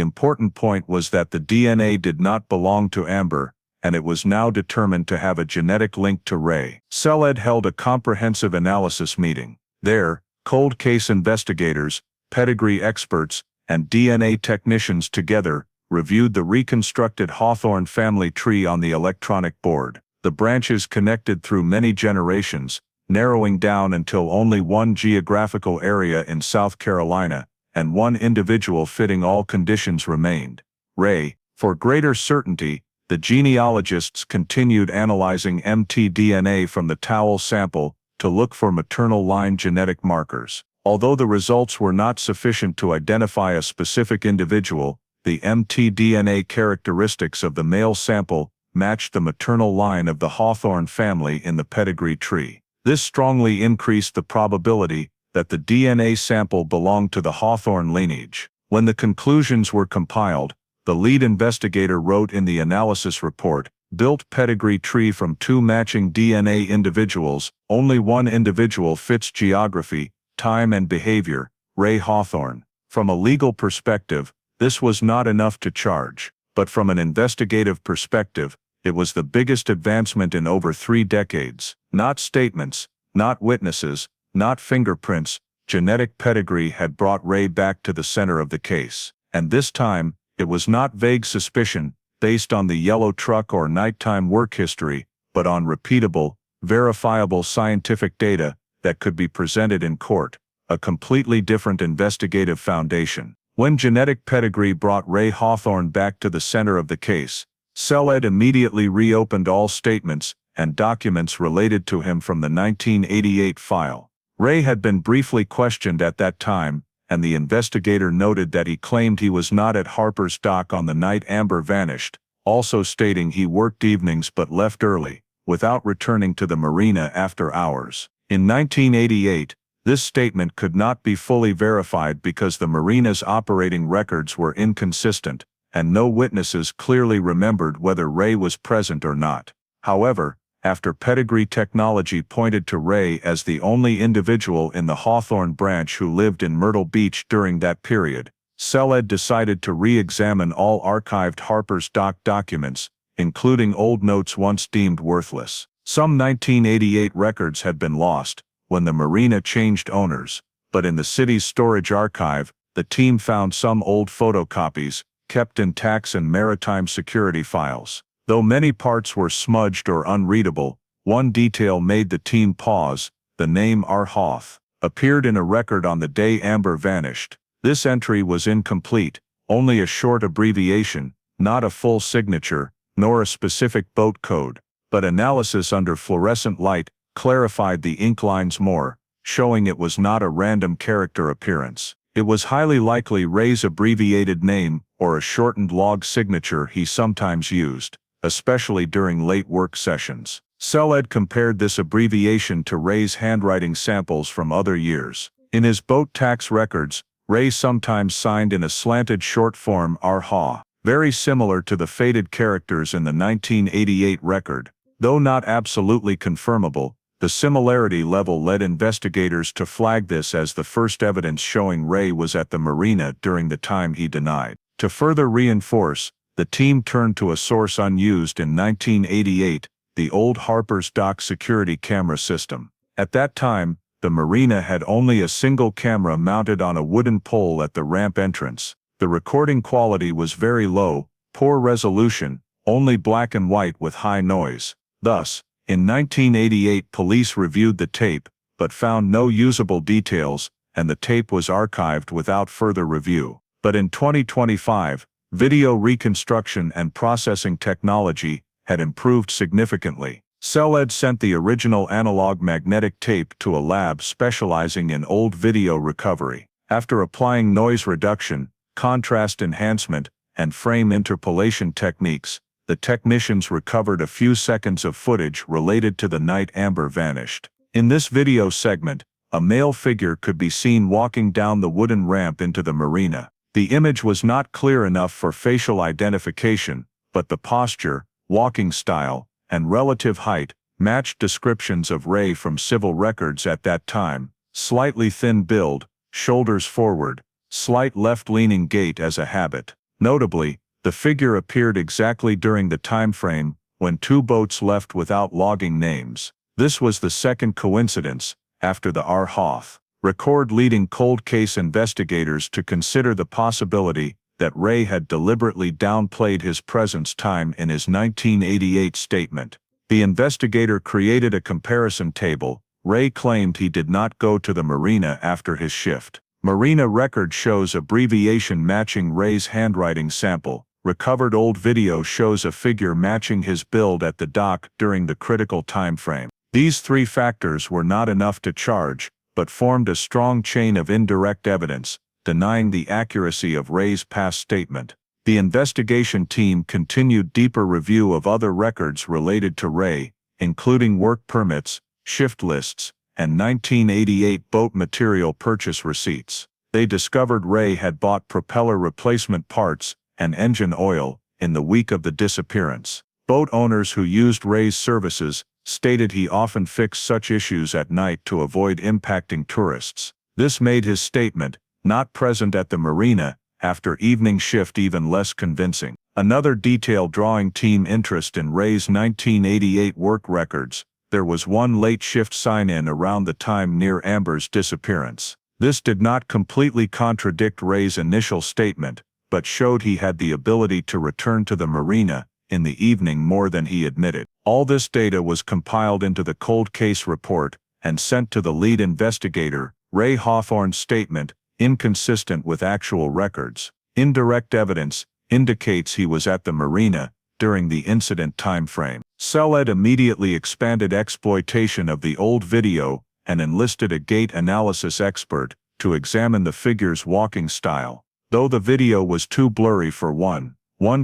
important point was that the DNA did not belong to Amber, and it was now determined to have a genetic link to Ray. CELED held a comprehensive analysis meeting. There, cold case investigators, pedigree experts, and DNA technicians together reviewed the reconstructed Hawthorne family tree on the electronic board. The branches connected through many generations, narrowing down until only one geographical area in South Carolina, and one individual fitting all conditions remained: Ray. For greater certainty, the genealogists continued analyzing mtDNA from the towel sample to look for maternal line genetic markers. Although the results were not sufficient to identify a specific individual, the mtDNA characteristics of the male sample matched the maternal line of the Hawthorne family in the pedigree tree. This strongly increased the probability that the DNA sample belonged to the Hawthorne lineage. When the conclusions were compiled, the lead investigator wrote in the analysis report, "Built pedigree tree from two matching DNA individuals, only one individual fits geography, time and behavior, Ray Hawthorne." From a legal perspective, this was not enough to charge, but from an investigative perspective, it was the biggest advancement in over 3 decades. Not statements, not witnesses, not fingerprints, genetic pedigree had brought Ray back to the center of the case. And this time, it was not vague suspicion, based on the yellow truck or nighttime work history, but on repeatable, verifiable scientific data that could be presented in court, a completely different investigative foundation. When genetic pedigree brought Ray Hawthorne back to the center of the case, CELED immediately reopened all statements and documents related to him from the 1988 file. Ray had been briefly questioned at that time, and the investigator noted that he claimed he was not at Harper's dock on the night Amber vanished, also stating he worked evenings but left early, without returning to the marina after hours. In 1988, this statement could not be fully verified because the marina's operating records were inconsistent, and no witnesses clearly remembered whether Ray was present or not. However, after pedigree technology pointed to Ray as the only individual in the Hawthorne branch who lived in Myrtle Beach during that period, CELED decided to re-examine all archived Harper's dock documents, including old notes once deemed worthless. Some 1988 records had been lost when the marina changed owners, but in the city's storage archive, the team found some old photocopies, kept in tax and maritime security files. Though many parts were smudged or unreadable, one detail made the team pause: the name R. Hoth appeared in a record on the day Amber vanished. This entry was incomplete, only a short abbreviation, not a full signature, nor a specific boat code, but analysis under fluorescent light clarified the ink lines more, showing it was not a random character appearance. It was highly likely Ray's abbreviated name or a shortened log signature he sometimes used, especially during late work sessions. CELED compared this abbreviation to Ray's handwriting samples from other years. In his boat tax records, Ray sometimes signed in a slanted short form R. Haw, very similar to the faded characters in the 1988 record. Though not absolutely confirmable, the similarity level led investigators to flag this as the first evidence showing Ray was at the marina during the time he denied. To further reinforce, the team turned to a source unused in 1988, the old Harper's dock security camera system. At that time, the marina had only a single camera mounted on a wooden pole at the ramp entrance. The recording quality was very low, poor resolution, only black and white with high noise. Thus, in 1988 police reviewed the tape, but found no usable details, and the tape was archived without further review. But in 2025, video reconstruction and processing technology had improved significantly. CELED sent the original analog magnetic tape to a lab specializing in old video recovery. After applying noise reduction, contrast enhancement, and frame interpolation techniques, the technicians recovered a few seconds of footage related to the night Amber vanished. In this video segment, a male figure could be seen walking down the wooden ramp into the marina. The image was not clear enough for facial identification, but the posture, walking style, and relative height matched descriptions of Ray from civil records at that time: slightly thin build, shoulders forward, slight left-leaning gait as a habit. Notably, the figure appeared exactly during the time frame when 2 boats left without logging names. This was the second coincidence, after the R. Hoth record, leading cold case investigators to consider the possibility that Ray had deliberately downplayed his presence time in his 1988 statement. The investigator created a comparison table. Ray claimed he did not go to the marina after his shift. Marina record shows abbreviation matching Ray's handwriting sample. Recovered old video shows a figure matching his build at the dock during the critical time frame. These 3 factors were not enough to charge, but formed a strong chain of indirect evidence, denying the accuracy of Ray's past statement. The investigation team continued deeper review of other records related to Ray, including work permits, shift lists, and 1988 boat material purchase receipts. They discovered Ray had bought propeller replacement parts and engine oil in the week of the disappearance. Boat owners who used Ray's services stated he often fixed such issues at night to avoid impacting tourists. This made his statement, "not present at the marina after evening shift," even less convincing. Another detail drawing team interest in Ray's 1988 work records: there was one late shift sign-in around the time near Amber's disappearance. This did not completely contradict Ray's initial statement, but showed he had the ability to return to the marina in the evening more than he admitted. All this data was compiled into the cold case report and sent to the lead investigator. Ray Hawthorne's statement, inconsistent with actual records. Indirect evidence indicates he was at the marina during the incident time frame. CELED immediately expanded exploitation of the old video and enlisted a gait analysis expert to examine the figure's walking style. Though the video was too blurry for one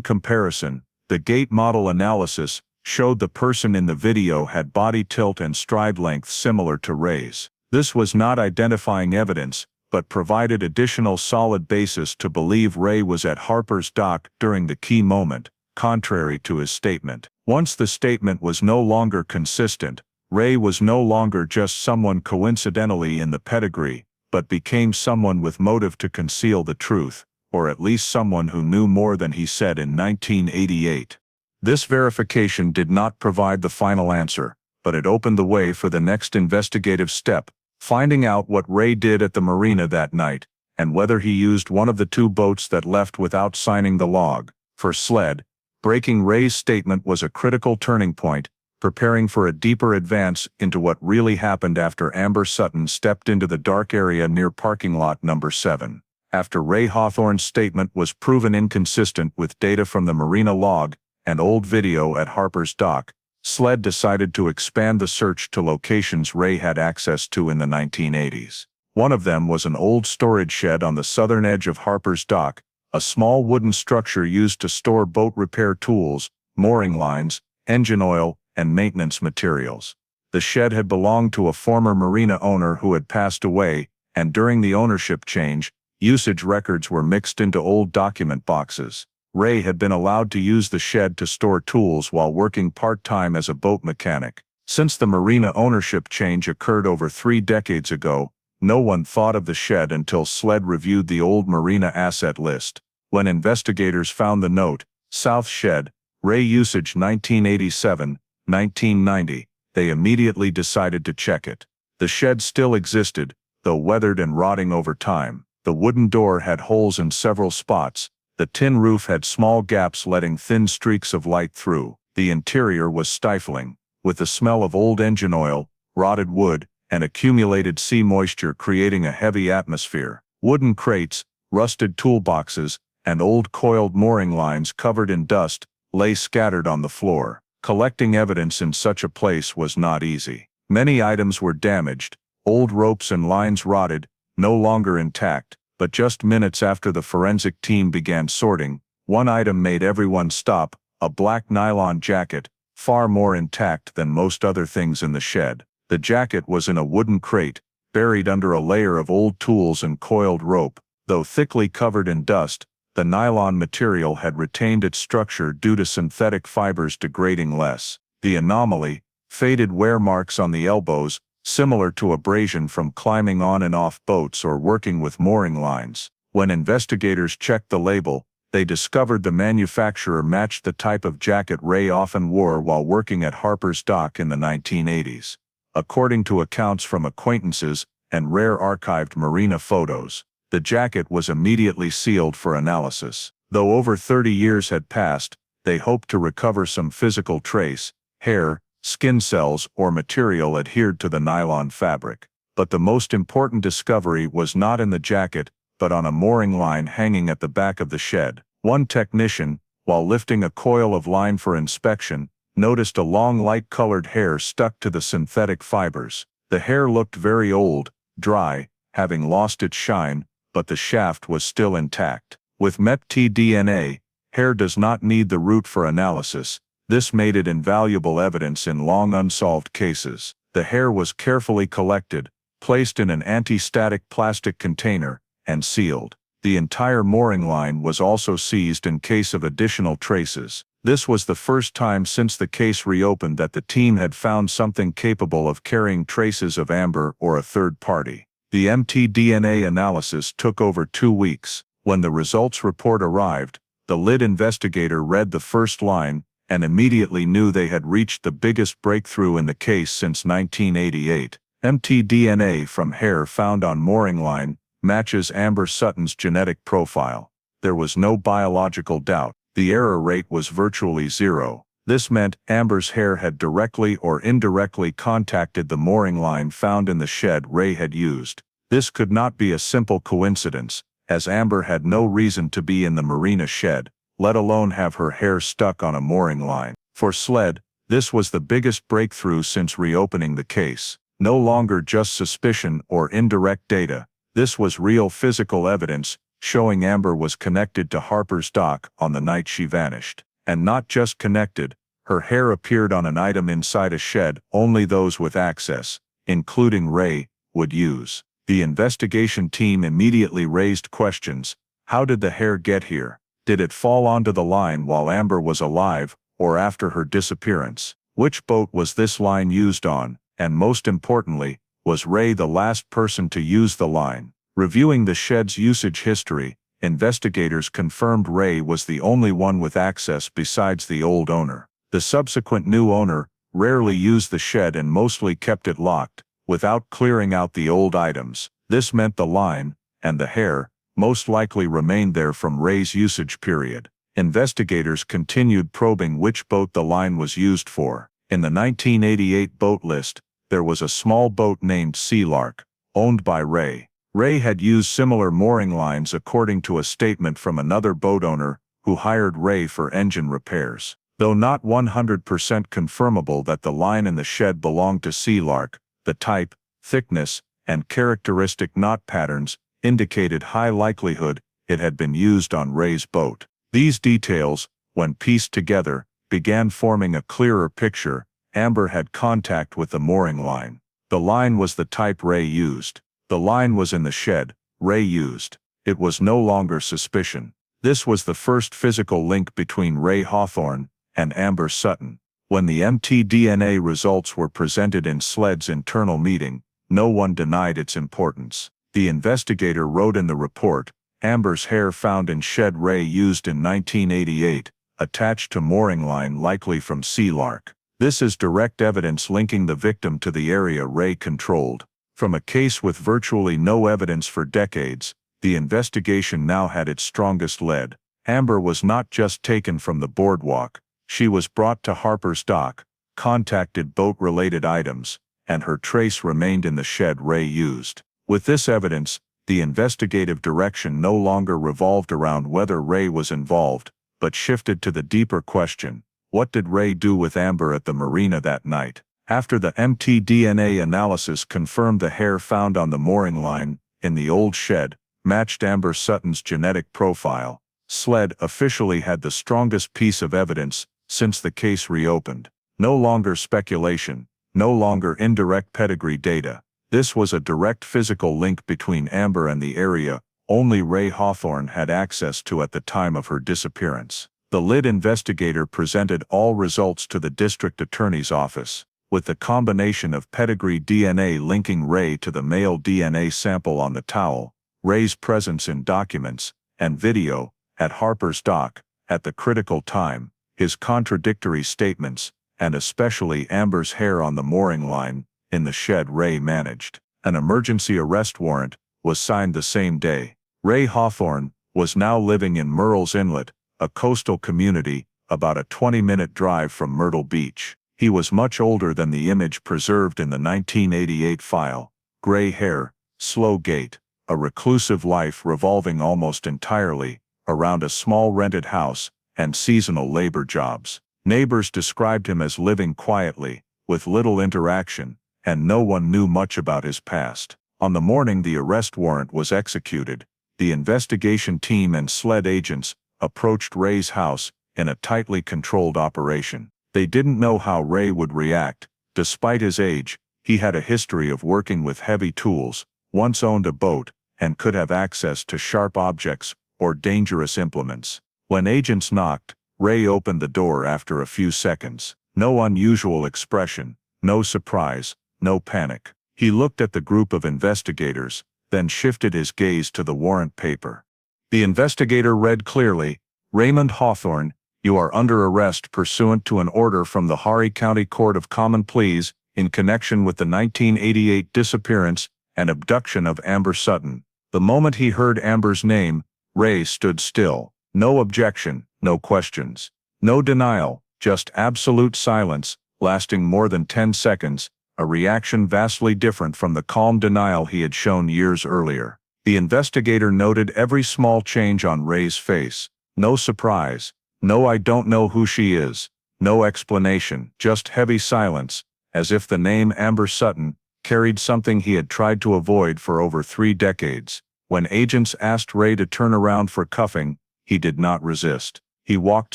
comparison, the gait model analysis showed the person in the video had body tilt and stride length similar to Ray's. This was not identifying evidence, but provided additional solid basis to believe Ray was at Harper's Dock during the key moment, contrary to his statement. Once the statement was no longer consistent, Ray was no longer just someone coincidentally in the pedigree, but became someone with motive to conceal the truth, or at least someone who knew more than he said in 1988. This verification did not provide the final answer, but it opened the way for the next investigative step: finding out what Ray did at the marina that night, and whether he used one of the 2 boats that left without signing the log. For SLED, breaking Ray's statement was a critical turning point, preparing for a deeper advance into what really happened after Amber Sutton stepped into the dark area near parking lot number 7. After Ray Hawthorne's statement was proven inconsistent with data from the marina log and old video at Harper's Dock, SLED decided to expand the search to locations Ray had access to in the 1980s. One of them was an old storage shed on the southern edge of Harper's Dock, a small wooden structure used to store boat repair tools, mooring lines, engine oil, and maintenance materials. The shed had belonged to a former marina owner who had passed away, and during the ownership change, usage records were mixed into old document boxes. Ray had been allowed to use the shed to store tools while working part-time as a boat mechanic. Since the marina ownership change occurred over 3 decades ago, no one thought of the shed until SLED reviewed the old marina asset list. When investigators found the note, "South Shed, Ray usage 1987-1990, they immediately decided to check it. The shed still existed, though weathered and rotting over time. The wooden door had holes in several spots. The tin roof had small gaps letting thin streaks of light through. The interior was stifling, with the smell of old engine oil, rotted wood, and accumulated sea moisture creating a heavy atmosphere. Wooden crates, rusted toolboxes, and old coiled mooring lines covered in dust lay scattered on the floor. Collecting evidence in such a place was not easy. Many items were damaged, old ropes and lines rotted, no longer intact, but just minutes after the forensic team began sorting, one item made everyone stop: a black nylon jacket, far more intact than most other things in the shed. The jacket was in a wooden crate, buried under a layer of old tools and coiled rope. Though thickly covered in dust, the nylon material had retained its structure due to synthetic fibers degrading less. The anomaly: faded wear marks on the elbows, similar to abrasion from climbing on and off boats or working with mooring lines. When investigators checked the label, they discovered the manufacturer matched the type of jacket Ray often wore while working at Harper's Dock in the 1980s. According to accounts from acquaintances and rare archived marina photos, the jacket was immediately sealed for analysis. Though over 30 years had passed, they hoped to recover some physical trace, hair, skin cells, or material adhered to the nylon fabric. But the most important discovery was not in the jacket, but on a mooring line hanging at the back of the shed. One technician, while lifting a coil of line for inspection, noticed a long light-colored hair stuck to the synthetic fibers. The hair looked very old, dry, having lost its shine, but the shaft was still intact. With mtDNA, hair does not need the root for analysis. This made it invaluable evidence in long unsolved cases. The hair was carefully collected, placed in an anti-static plastic container, and sealed. The entire mooring line was also seized in case of additional traces. This was the first time since the case reopened that the team had found something capable of carrying traces of amber or a third party. The mtDNA analysis took over 2 weeks. When the results report arrived, the lead investigator read the first line and immediately knew they had reached the biggest breakthrough in the case since 1988. mtDNA from hair found on mooring line matches Amber Sutton's genetic profile. There was no biological doubt. The error rate was virtually zero. This meant Amber's hair had directly or indirectly contacted the mooring line found in the shed Ray had used. This could not be a simple coincidence, as Amber had no reason to be in the marina shed, let alone have her hair stuck on a mooring line. For SLED, this was the biggest breakthrough since reopening the case. No longer just suspicion or indirect data. This was real physical evidence, showing Amber was connected to Harper's Dock on the night she vanished. And not just connected, her hair appeared on an item inside a shed only those with access, including Ray, would use. The investigation team immediately raised questions. How did the hair get here? Did it fall onto the line while Amber was alive, or after her disappearance? Which boat was this line used on? And most importantly, was Ray the last person to use the line? Reviewing the shed's usage history, investigators confirmed Ray was the only one with access besides the old owner. The subsequent new owner rarely used the shed and mostly kept it locked, without clearing out the old items. This meant the line, and the hair, most likely remained there from Ray's usage period. Investigators continued probing which boat the line was used for. In the 1988 boat list, there was a small boat named Sea Lark, owned by Ray. Ray had used similar mooring lines according to a statement from another boat owner who hired Ray for engine repairs. Though not 100% confirmable that the line in the shed belonged to Sea Lark, the type, thickness, and characteristic knot patterns indicated high likelihood it had been used on Ray's boat. These details, when pieced together, began forming a clearer picture. Amber had contact with the mooring line. The line was the type Ray used. The line was in the shed Ray used. It was no longer suspicion. This was the first physical link between Ray Hawthorne and Amber Sutton. When the mtDNA results were presented in SLED's internal meeting, no one denied its importance. The investigator wrote in the report, Amber's hair found in shed Ray used in 1988, attached to mooring line likely from Sea Lark. This is direct evidence linking the victim to the area Ray controlled. From a case with virtually no evidence for decades, the investigation now had its strongest lead. Amber was not just taken from the boardwalk. She was brought to Harper's Dock, contacted boat-related items, and her trace remained in the shed Ray used. With this evidence, the investigative direction no longer revolved around whether Ray was involved, but shifted to the deeper question: what did Ray do with Amber at the marina that night? After the mtDNA analysis confirmed the hair found on the mooring line in the old shed matched Amber Sutton's genetic profile. SLED officially had the strongest piece of evidence since the case reopened. No longer speculation, no longer indirect pedigree data. This was a direct physical link between Amber and the area only Ray Hawthorne had access to at the time of her disappearance. The lead investigator presented all results to the district attorney's office. With the combination of pedigree DNA linking Ray to the male DNA sample on the towel, Ray's presence in documents and video at Harper's dock at the critical time, his contradictory statements, and especially Amber's hair on the mooring line in the shed Ray managed. An emergency arrest warrant was signed the same day. Ray Hawthorne was now living in Murrells Inlet, a coastal community about a 20-minute drive from Myrtle Beach. He was much older than the image preserved in the 1988 file. Gray hair, slow gait, a reclusive life revolving almost entirely around a small rented house and seasonal labor jobs. Neighbors described him as living quietly, with little interaction, and no one knew much about his past. On the morning the arrest warrant was executed, the investigation team and SLED agents approached Ray's house in a tightly controlled operation. They didn't know how Ray would react. Despite his age, he had a history of working with heavy tools, once owned a boat, and could have access to sharp objects or dangerous implements. When agents knocked, Ray opened the door after a few seconds. No unusual expression, no surprise, no panic. He looked at the group of investigators, then shifted his gaze to the warrant paper. The investigator read clearly, "Raymond Hawthorne, you are under arrest pursuant to an order from the Horry County Court of Common Pleas in connection with the 1988 disappearance and abduction of Amber Sutton." The moment he heard Amber's name, Ray stood still. No objection, no questions, no denial, just absolute silence, lasting more than 10 seconds, a reaction vastly different from the calm denial he had shown years earlier. The investigator noted every small change on Ray's face. No surprise, no "I don't know who she is," no explanation, just heavy silence, as if the name Amber Sutton carried something he had tried to avoid for over 3 decades. When agents asked Ray to turn around for cuffing, he did not resist. He walked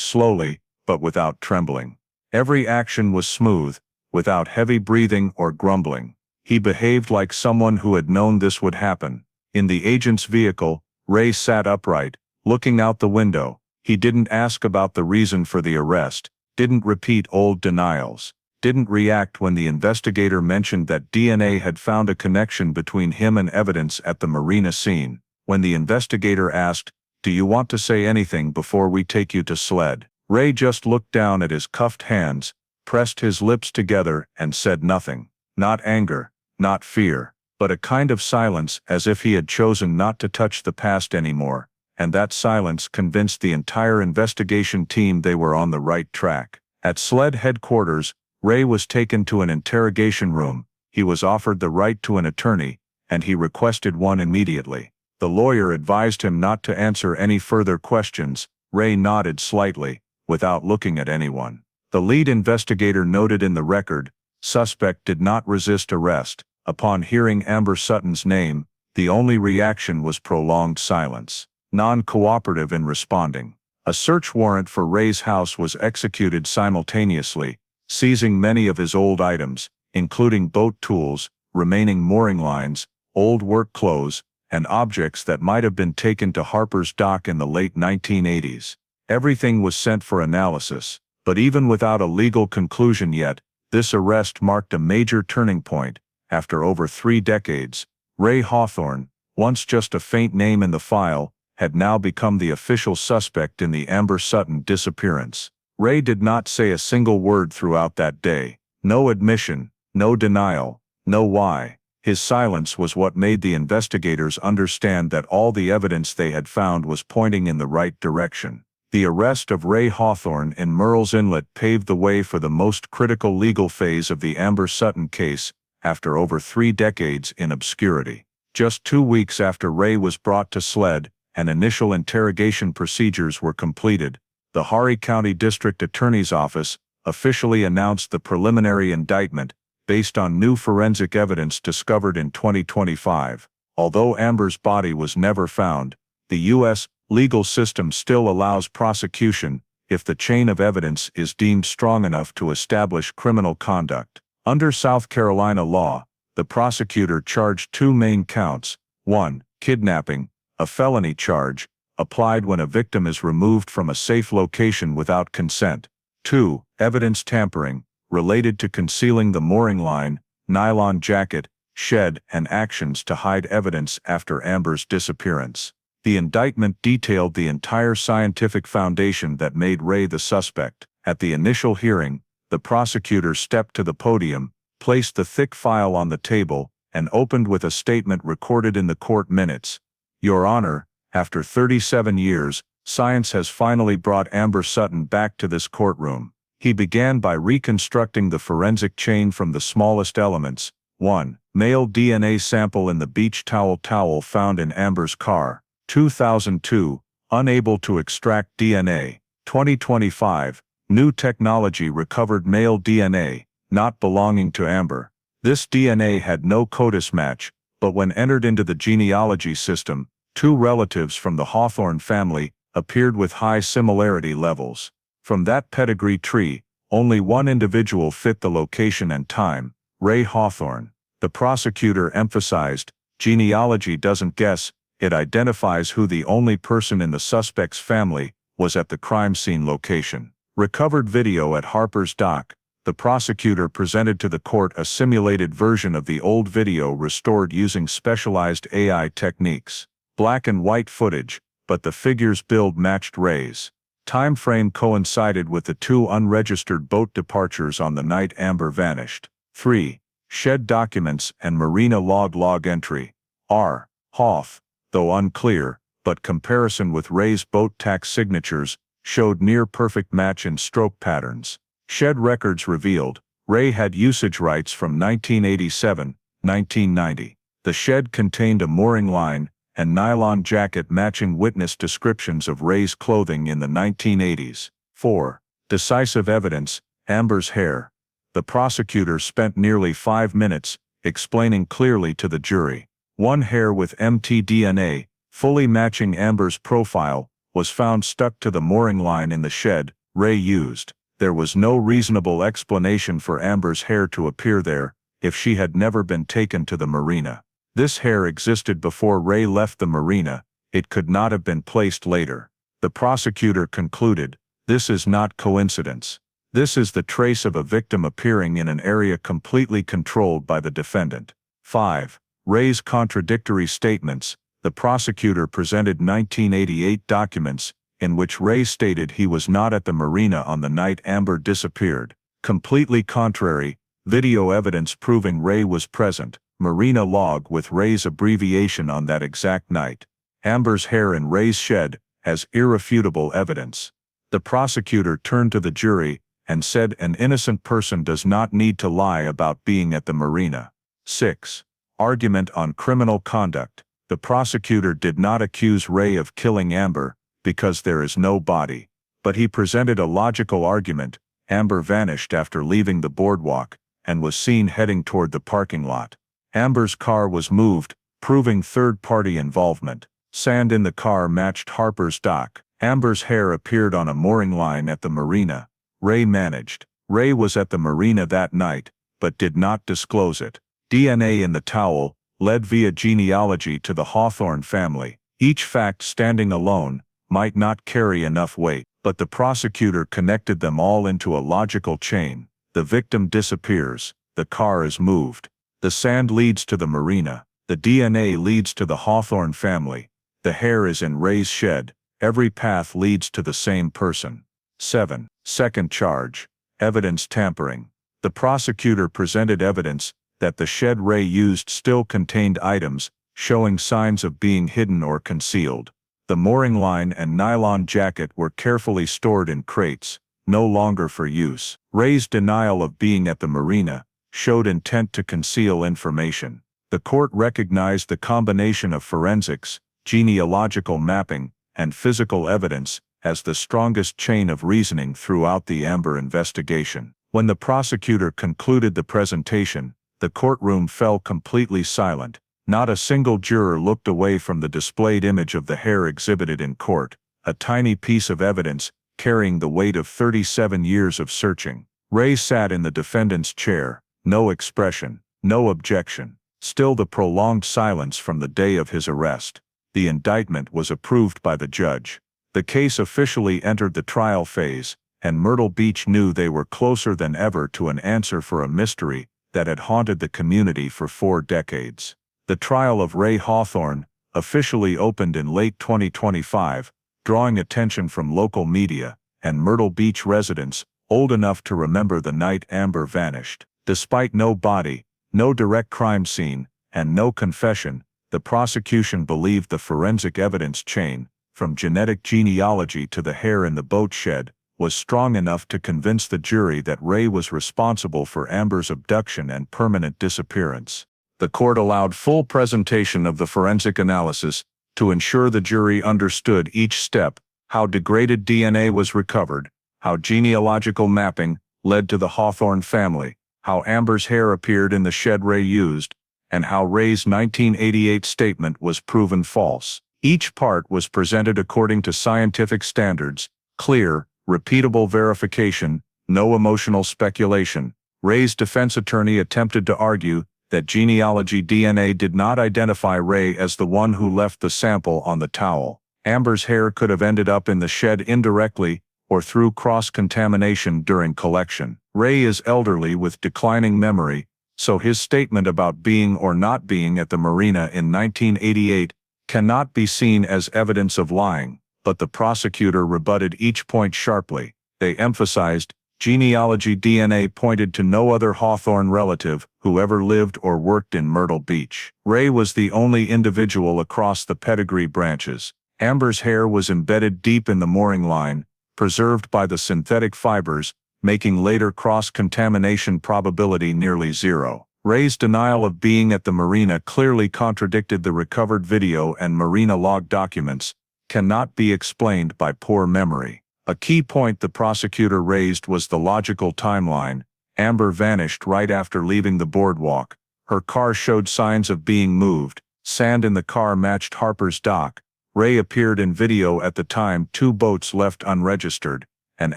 slowly, but without trembling. Every action was smooth, without heavy breathing or grumbling. He behaved like someone who had known this would happen. In the agent's vehicle, Ray sat upright, looking out the window. He didn't ask about the reason for the arrest, didn't repeat old denials, didn't react when the investigator mentioned that DNA had found a connection between him and evidence at the marina scene. When the investigator asked, "Do you want to say anything before we take you to SLED?" Ray just looked down at his cuffed hands, pressed his lips together and said nothing. Not anger, not fear, but a kind of silence, as if he had chosen not to touch the past anymore, and that silence convinced the entire investigation team they were on the right track. At SLED headquarters, Ray was taken to an interrogation room. He was offered the right to an attorney, and he requested one immediately. The lawyer advised him not to answer any further questions. Ray nodded slightly, without looking at anyone. The lead investigator noted in the record, suspect did not resist arrest. Upon hearing Amber Sutton's name, the only reaction was prolonged silence, non-cooperative in responding. A search warrant for Ray's house was executed simultaneously, seizing many of his old items, including boat tools, remaining mooring lines, old work clothes, and objects that might have been taken to Harper's dock in the late 1980s. Everything was sent for analysis. But even without a legal conclusion yet, this arrest marked a major turning point. After over 3 decades, Ray Hawthorne, once just a faint name in the file, had now become the official suspect in the Amber Sutton disappearance. Ray did not say a single word throughout that day. No admission, no denial, no why. His silence was what made the investigators understand that all the evidence they had found was pointing in the right direction. The arrest of Ray Hawthorne in Murrells Inlet paved the way for the most critical legal phase of the Amber Sutton case, after over 3 decades in obscurity. Just 2 weeks after Ray was brought to SLED and initial interrogation procedures were completed, the Horry County District Attorney's Office officially announced the preliminary indictment based on new forensic evidence discovered in 2025. Although Amber's body was never found, the U.S. legal system still allows prosecution if the chain of evidence is deemed strong enough to establish criminal conduct. Under South Carolina law, the prosecutor charged two main counts: 1. Kidnapping, a felony charge, applied when a victim is removed from a safe location without consent. 2. Evidence tampering, related to concealing the mooring line, nylon jacket, shed, and actions to hide evidence after Amber's disappearance. The indictment detailed the entire scientific foundation that made Ray the suspect. At the initial hearing, the prosecutor stepped to the podium, placed the thick file on the table, and opened with a statement recorded in the court minutes. "Your Honor, after 37 years, science has finally brought Amber Sutton back to this courtroom." He began by reconstructing the forensic chain from the smallest elements. 1. Male DNA sample in the beach towel found in Amber's car. 2002, unable to extract DNA. 2025, new technology recovered male DNA, not belonging to Amber. This DNA had no CODIS match, but when entered into the genealogy system, two relatives from the Hawthorne family appeared with high similarity levels. From that pedigree tree, only one individual fit the location and time: Ray Hawthorne. The prosecutor emphasized, genealogy doesn't guess, it identifies who the only person in the suspect's family was at the crime scene location. Recovered video at Harper's dock. The prosecutor presented to the court a simulated version of the old video restored using specialized AI techniques. Black and white footage, but the figure's build matched Ray's. Time frame coincided with the two unregistered boat departures on the night Amber vanished. 3. Shed documents and marina log entry. R. Hoff, though unclear, but comparison with Ray's boat tax signatures showed near-perfect match in stroke patterns. Shed records revealed Ray had usage rights from 1987-1990. The shed contained a mooring line and nylon jacket matching witness descriptions of Ray's clothing in the 1980s. 4. Decisive evidence, Amber's hair. The prosecutor spent nearly 5 minutes explaining clearly to the jury. One hair with mtDNA, fully matching Amber's profile, was found stuck to the mooring line in the shed Ray used. There was no reasonable explanation for Amber's hair to appear there if she had never been taken to the marina. This hair existed before Ray left the marina, it could not have been placed later. The prosecutor concluded, this is not coincidence. This is the trace of a victim appearing in an area completely controlled by the defendant. 5. Ray's contradictory statements. The prosecutor presented 1988 documents in which Ray stated he was not at the marina on the night Amber disappeared. Completely contrary, video evidence proving Ray was present, marina log with Ray's abbreviation on that exact night. Amber's hair in Ray's shed as irrefutable evidence. The prosecutor turned to the jury and said an innocent person does not need to lie about being at the marina. 6. Argument on criminal conduct. The prosecutor did not accuse Ray of killing Amber because there is no body, but he presented a logical argument. Amber vanished after leaving the boardwalk and was seen heading toward the parking lot. Amber's car was moved, proving third-party involvement. Sand in the car matched Harper's dock. Amber's hair appeared on a mooring line at the marina. Ray managed. Ray was at the marina that night, but did not disclose it. DNA in the towel led via genealogy to the Hawthorne family. Each fact standing alone might not carry enough weight, but the prosecutor connected them all into a logical chain. The victim disappears, the car is moved. The sand leads to the marina. The DNA leads to the Hawthorne family. The hair is in Ray's shed. Every path leads to the same person. 7. Second charge. Evidence tampering. The prosecutor presented evidence that the shed Ray used still contained items showing signs of being hidden or concealed. The mooring line and nylon jacket were carefully stored in crates, no longer for use. Ray's denial of being at the marina showed intent to conceal information. The court recognized the combination of forensics, genealogical mapping, and physical evidence as the strongest chain of reasoning throughout the Amber investigation. When the prosecutor concluded the presentation, the courtroom fell completely silent. Not a single juror looked away from the displayed image of the hair exhibited in court, a tiny piece of evidence carrying the weight of 37 years of searching. Ray sat in the defendant's chair, no expression, no objection. Still the prolonged silence from the day of his arrest. The indictment was approved by the judge. The case officially entered the trial phase, and Myrtle Beach knew they were closer than ever to an answer for a mystery that had haunted the community for 4 decades. The trial of Ray Hawthorne officially opened in late 2025, drawing attention from local media and Myrtle Beach residents old enough to remember the night Amber vanished. Despite no body, no direct crime scene, and no confession, the prosecution believed the forensic evidence chain, from genetic genealogy to the hair in the boat shed, was strong enough to convince the jury that Ray was responsible for Amber's abduction and permanent disappearance. The court allowed full presentation of the forensic analysis to ensure the jury understood each step: how degraded DNA was recovered, how genealogical mapping led to the Hawthorne family, how Amber's hair appeared in the shed Ray used, and how Ray's 1988 statement was proven false. Each part was presented according to scientific standards: clear, repeatable verification, no emotional speculation. Ray's defense attorney attempted to argue that genealogy DNA did not identify Ray as the one who left the sample on the towel. Amber's hair could have ended up in the shed indirectly or through cross-contamination during collection. Ray is elderly with declining memory, so his statement about being or not being at the marina in 1988 cannot be seen as evidence of lying, but the prosecutor rebutted each point sharply. They emphasized genealogy DNA pointed to no other Hawthorne relative who ever lived or worked in Myrtle Beach. Ray was the only individual across the pedigree branches. Amber's hair was embedded deep in the mooring line, preserved by the synthetic fibers, making later cross-contamination probability nearly zero. Ray's denial of being at the marina clearly contradicted the recovered video and marina log documents, cannot be explained by poor memory. A key point the prosecutor raised was the logical timeline. Amber vanished right after leaving the boardwalk. Her car showed signs of being moved. Sand in the car matched Harper's dock. Ray appeared in video at the time 2 boats left unregistered, and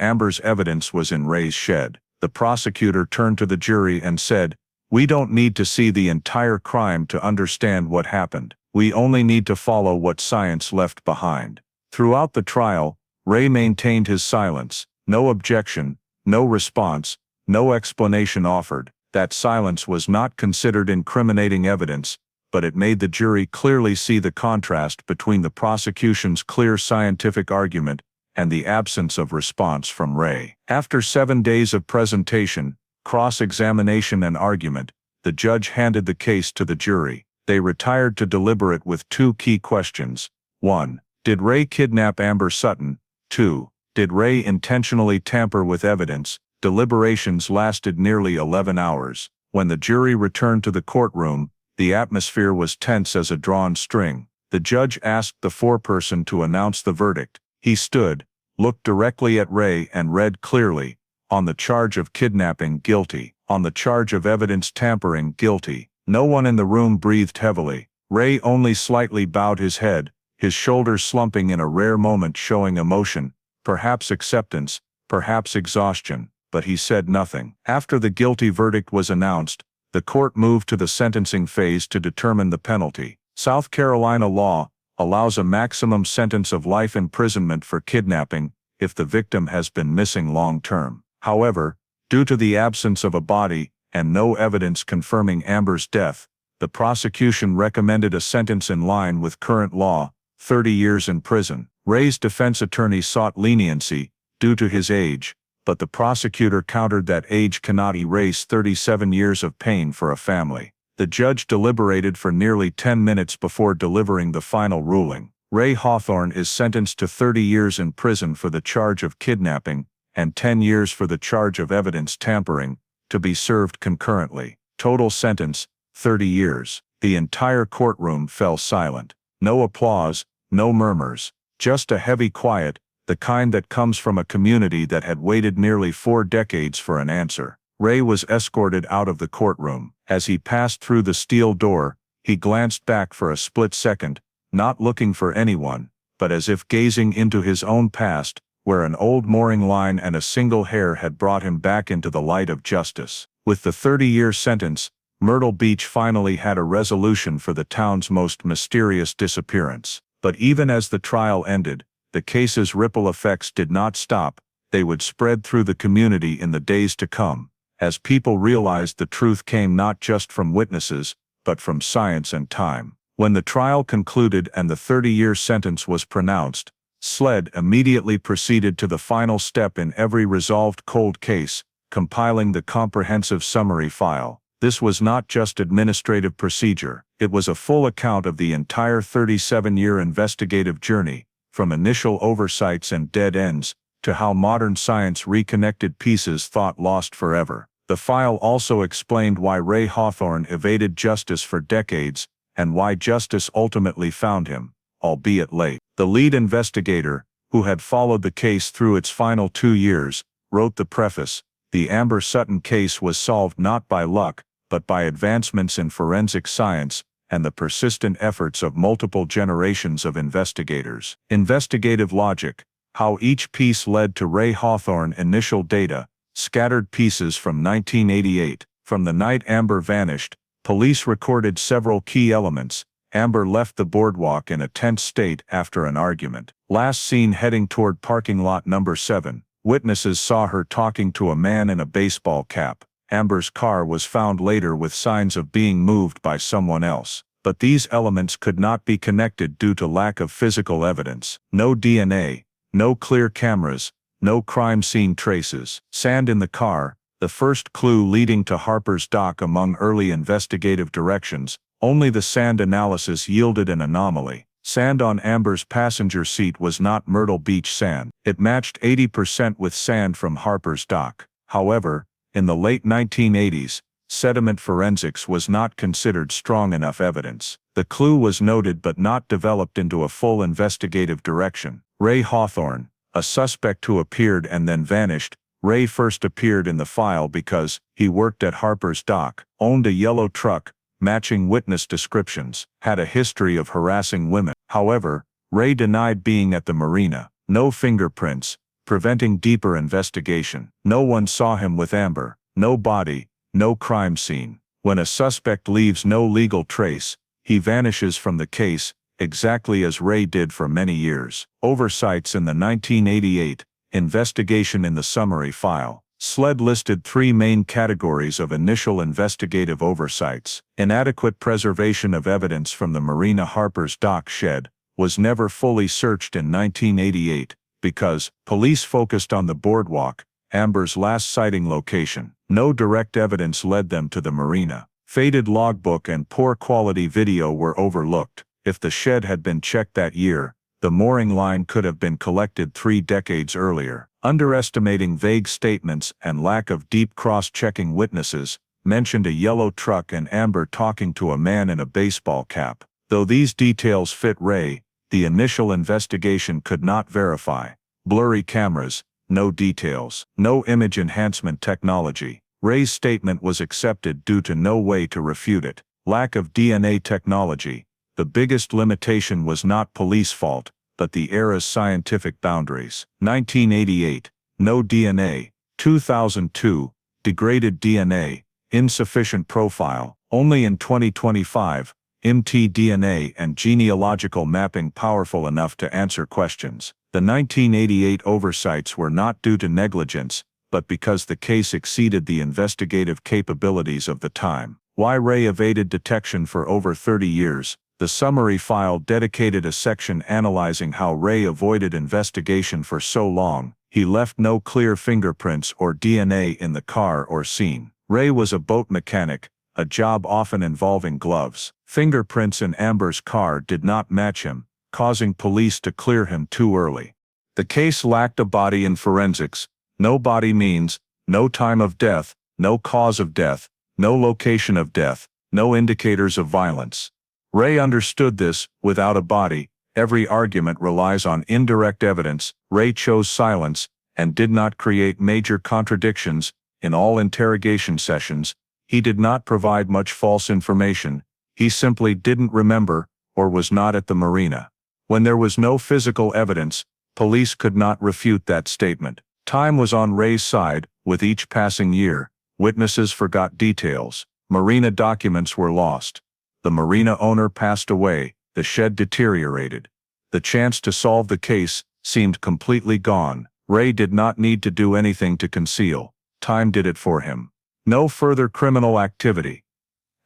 Amber's evidence was in Ray's shed. The prosecutor turned to the jury and said, "We don't need to see the entire crime to understand what happened. We only need to follow what science left behind." Throughout the trial, Ray maintained his silence. No objection, no response, no explanation offered. That silence was not considered incriminating evidence, but it made the jury clearly see the contrast between the prosecution's clear scientific argument and the absence of response from Ray. After 7 days of presentation, cross-examination and argument, the judge handed the case to the jury. They retired to deliberate with 2 key questions. 1. Did Ray kidnap Amber Sutton? 2. Did Ray intentionally tamper with evidence? Deliberations lasted nearly 11 hours. When the jury returned to the courtroom, the atmosphere was tense as a drawn string. The judge asked the foreperson to announce the verdict. He stood, looked directly at Ray and read clearly, "On the charge of kidnapping, guilty. On the charge of evidence tampering, guilty." No one in the room breathed heavily. Ray only slightly bowed his head, his shoulders slumping in a rare moment showing emotion, perhaps acceptance, perhaps exhaustion, but he said nothing. After the guilty verdict was announced, the court moved to the sentencing phase to determine the penalty. South Carolina law allows a maximum sentence of life imprisonment for kidnapping if the victim has been missing long-term. However, due to the absence of a body and no evidence confirming Amber's death, the prosecution recommended a sentence in line with current law, 30 years in prison. Ray's defense attorney sought leniency due to his age, but the prosecutor countered that age cannot erase 37 years of pain for a family. The judge deliberated for nearly 10 minutes before delivering the final ruling. Ray Hawthorne is sentenced to 30 years in prison for the charge of kidnapping and 10 years for the charge of evidence tampering, to be served concurrently. Total sentence, 30 years. The entire courtroom fell silent. No applause, no murmurs, just a heavy quiet, the kind that comes from a community that had waited nearly 4 decades for an answer. Ray was escorted out of the courtroom. As he passed through the steel door, He glanced back for a split second, not looking for anyone, but as if gazing into his own past, where an old mooring line and a single hair had brought him back into the light of justice. With the 30-year sentence, Myrtle Beach finally had a resolution for the town's most mysterious disappearance. But even as the trial ended, the case's ripple effects did not stop. They would spread through the community in the days to come, as people realized the truth came not just from witnesses, but from science and time. When the trial concluded and the 30-year sentence was pronounced, SLED immediately proceeded to the final step in every resolved cold case, compiling the comprehensive summary file. This was not just administrative procedure, it was a full account of the entire 37-year investigative journey, from initial oversights and dead ends, to how modern science reconnected pieces thought lost forever. The file also explained why Ray Hawthorne evaded justice for decades, and why justice ultimately found him, albeit late. The lead investigator, who had followed the case through its final 2 years, wrote the preface. The Amber Sutton case was solved not by luck, but by advancements in forensic science and the persistent efforts of multiple generations of investigators. Investigative logic, how each piece led to Ray Hawthorne. Initial data, scattered pieces from 1988. From the night Amber vanished, police recorded several key elements. Amber left the boardwalk in a tense state after an argument. Last seen heading toward parking lot number 7. Witnesses saw her talking to a man in a baseball cap. Amber's car was found later with signs of being moved by someone else. But these elements could not be connected due to lack of physical evidence. No DNA, no clear cameras, no crime scene traces. Sand in the car, the first clue leading to Harper's dock among early investigative directions. Only the sand analysis yielded an anomaly. Sand on Amber's passenger seat was not Myrtle Beach sand. It matched 80% with sand from Harper's dock. However, in the late 1980s, sediment forensics was not considered strong enough evidence. The clue was noted but not developed into a full investigative direction. Ray Hawthorne, a suspect who appeared and then vanished. Ray first appeared in the file because he worked at Harper's dock, owned a yellow truck, matching witness descriptions, had a history of harassing women. However, Ray denied being at the marina. No fingerprints, preventing deeper investigation. No one saw him with Amber. No body, no crime scene. When a suspect leaves no legal trace, he vanishes from the case, exactly as Ray did for many years. Oversights in the 1988 investigation. In the summary file, SLED listed 3 main categories of initial investigative oversights. Inadequate preservation of evidence from the marina. Harper's dock shed was never fully searched in 1988 because police focused on the boardwalk, Amber's last sighting location. No direct evidence led them to the marina. Faded logbook and poor quality video were overlooked. If the shed had been checked that year, the mooring line could have been collected 3 decades earlier. Underestimating vague statements and lack of deep cross-checking. Witnesses mentioned a yellow truck and Amber talking to a man in a baseball cap. Though these details fit Ray, the initial investigation could not verify. Blurry cameras, no details, no image enhancement technology. Ray's statement was accepted due to no way to refute it. Lack of DNA technology. The biggest limitation was not police fault, but the era's scientific boundaries. 1988, no DNA. 2002, degraded DNA, insufficient profile. Only in 2025, mtDNA and genealogical mapping powerful enough to answer questions. The 1988 oversights were not due to negligence, but because the case exceeded the investigative capabilities of the time. Why Ray evaded detection for over 30 years. The summary file dedicated a section analyzing how Ray avoided investigation for so long. He left no clear fingerprints or DNA in the car or scene. Ray was a boat mechanic, a job often involving gloves. Fingerprints in Amber's car did not match him, causing police to clear him too early. The case lacked a body in forensics. No body means no time of death, no cause of death, no location of death, no indicators of violence. Ray understood this. Without a body, every argument relies on indirect evidence. Ray chose silence and did not create major contradictions. In all interrogation sessions, he did not provide much false information. He simply didn't remember, or was not at the marina. When there was no physical evidence, police could not refute that statement. Time was on Ray's side. With each passing year, witnesses forgot details. Marina documents were lost. The marina owner passed away. The shed deteriorated. The chance to solve the case seemed completely gone. Ray did not need to do anything to conceal. Time did it for him. No further criminal activity.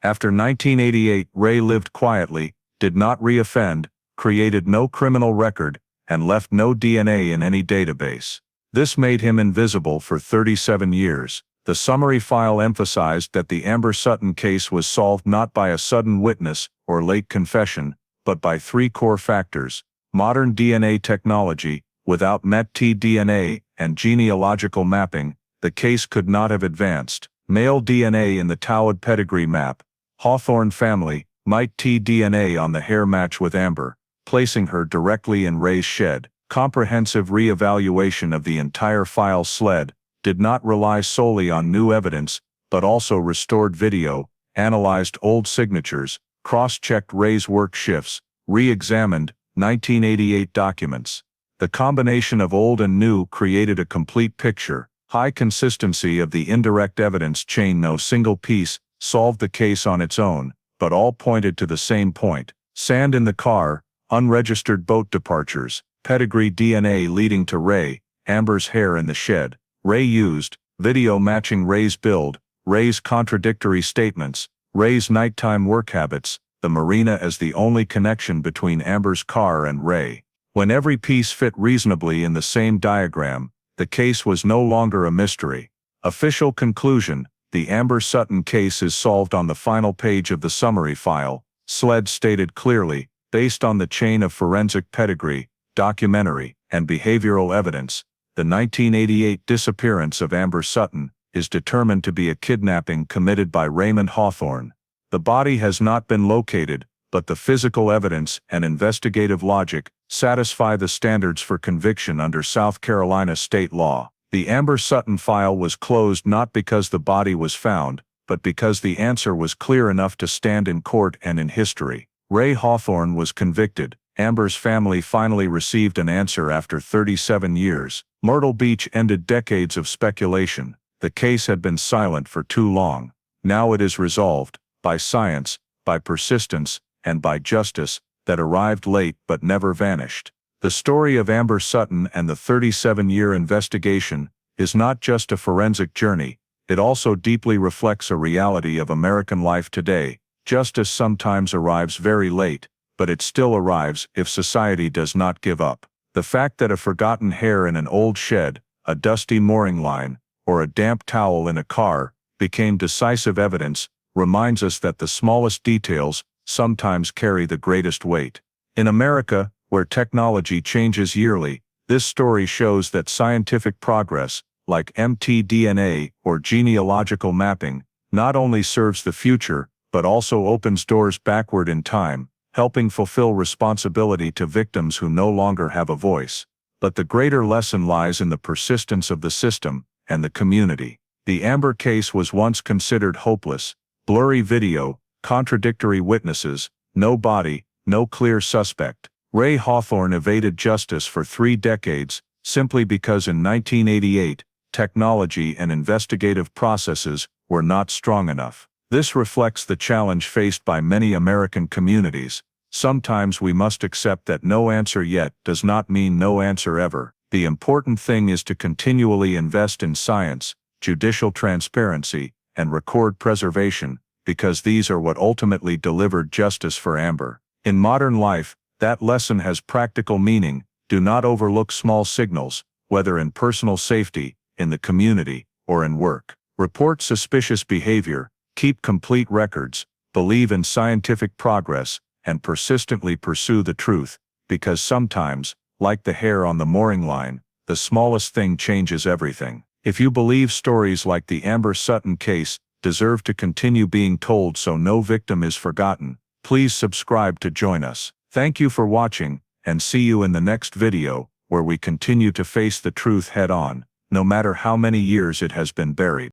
After 1988, Ray lived quietly, did not re-offend, created no criminal record, and left no DNA in any database. This made him invisible for 37 years. The summary file emphasized that the Amber Sutton case was solved not by a sudden witness or late confession, but by three core factors: modern DNA technology. Without mtDNA and genealogical mapping, the case could not have advanced. Male DNA in the Towed pedigree map. Hawthorne family, mtDNA on the hair match with Amber, placing her directly in Ray's shed. Comprehensive re-evaluation of the entire file sled did not rely solely on new evidence, but also restored video, analyzed old signatures, cross-checked Ray's work shifts, re-examined 1988 documents. The combination of old and new created a complete picture. High consistency of the indirect evidence chain. No single piece solved the case on its own, but all pointed to the same point. Sand in the car, unregistered boat departures, pedigree DNA leading to Ray, Amber's hair in the shed. Ray used video matching Ray's build, Ray's contradictory statements, Ray's nighttime work habits, the marina as the only connection between Amber's car and Ray. When every piece fit reasonably in the same diagram, the case was no longer a mystery. Official conclusion: the Amber Sutton case is solved. On the final page of the summary file, SLED stated clearly, based on the chain of forensic pedigree, documentary, and behavioral evidence, the 1988 disappearance of Amber Sutton is determined to be a kidnapping committed by Raymond Hawthorne. The body has not been located, but the physical evidence and investigative logic satisfy the standards for conviction under South Carolina state law. The Amber Sutton file was closed not because the body was found, but because the answer was clear enough to stand in court and in history. Ray Hawthorne was convicted. Amber's family finally received an answer after 37 years. Myrtle Beach ended decades of speculation. The case had been silent for too long. Now it is resolved, by science, by persistence, and by justice, that arrived late but never vanished. The story of Amber Sutton and the 37-year investigation is not just a forensic journey, it also deeply reflects a reality of American life today. Justice sometimes arrives very late, but it still arrives if society does not give up. The fact that a forgotten hair in an old shed, a dusty mooring line, or a damp towel in a car became decisive evidence reminds us that the smallest details sometimes carry the greatest weight. In America, where technology changes yearly, this story shows that scientific progress, like mtDNA or genealogical mapping, not only serves the future, but also opens doors backward in time, helping fulfill responsibility to victims who no longer have a voice. But the greater lesson lies in the persistence of the system and the community. The Amber case was once considered hopeless: blurry video, contradictory witnesses, no body, no clear suspect. Ray Hawthorne evaded justice for 3 decades, simply because in 1988, technology and investigative processes were not strong enough. This reflects the challenge faced by many American communities. Sometimes we must accept that no answer yet does not mean no answer ever. The important thing is to continually invest in science, judicial transparency, and record preservation, because these are what ultimately delivered justice for Amber. In modern life, that lesson has practical meaning. Do not overlook small signals, whether in personal safety, in the community, or in work. Report suspicious behavior, keep complete records, believe in scientific progress, and persistently pursue the truth, because sometimes, like the hair on the mooring line, the smallest thing changes everything. If you believe stories like the Amber Sutton case deserve to continue being told so no victim is forgotten, please subscribe to join us. Thank you for watching, and see you in the next video, where we continue to face the truth head-on, no matter how many years it has been buried.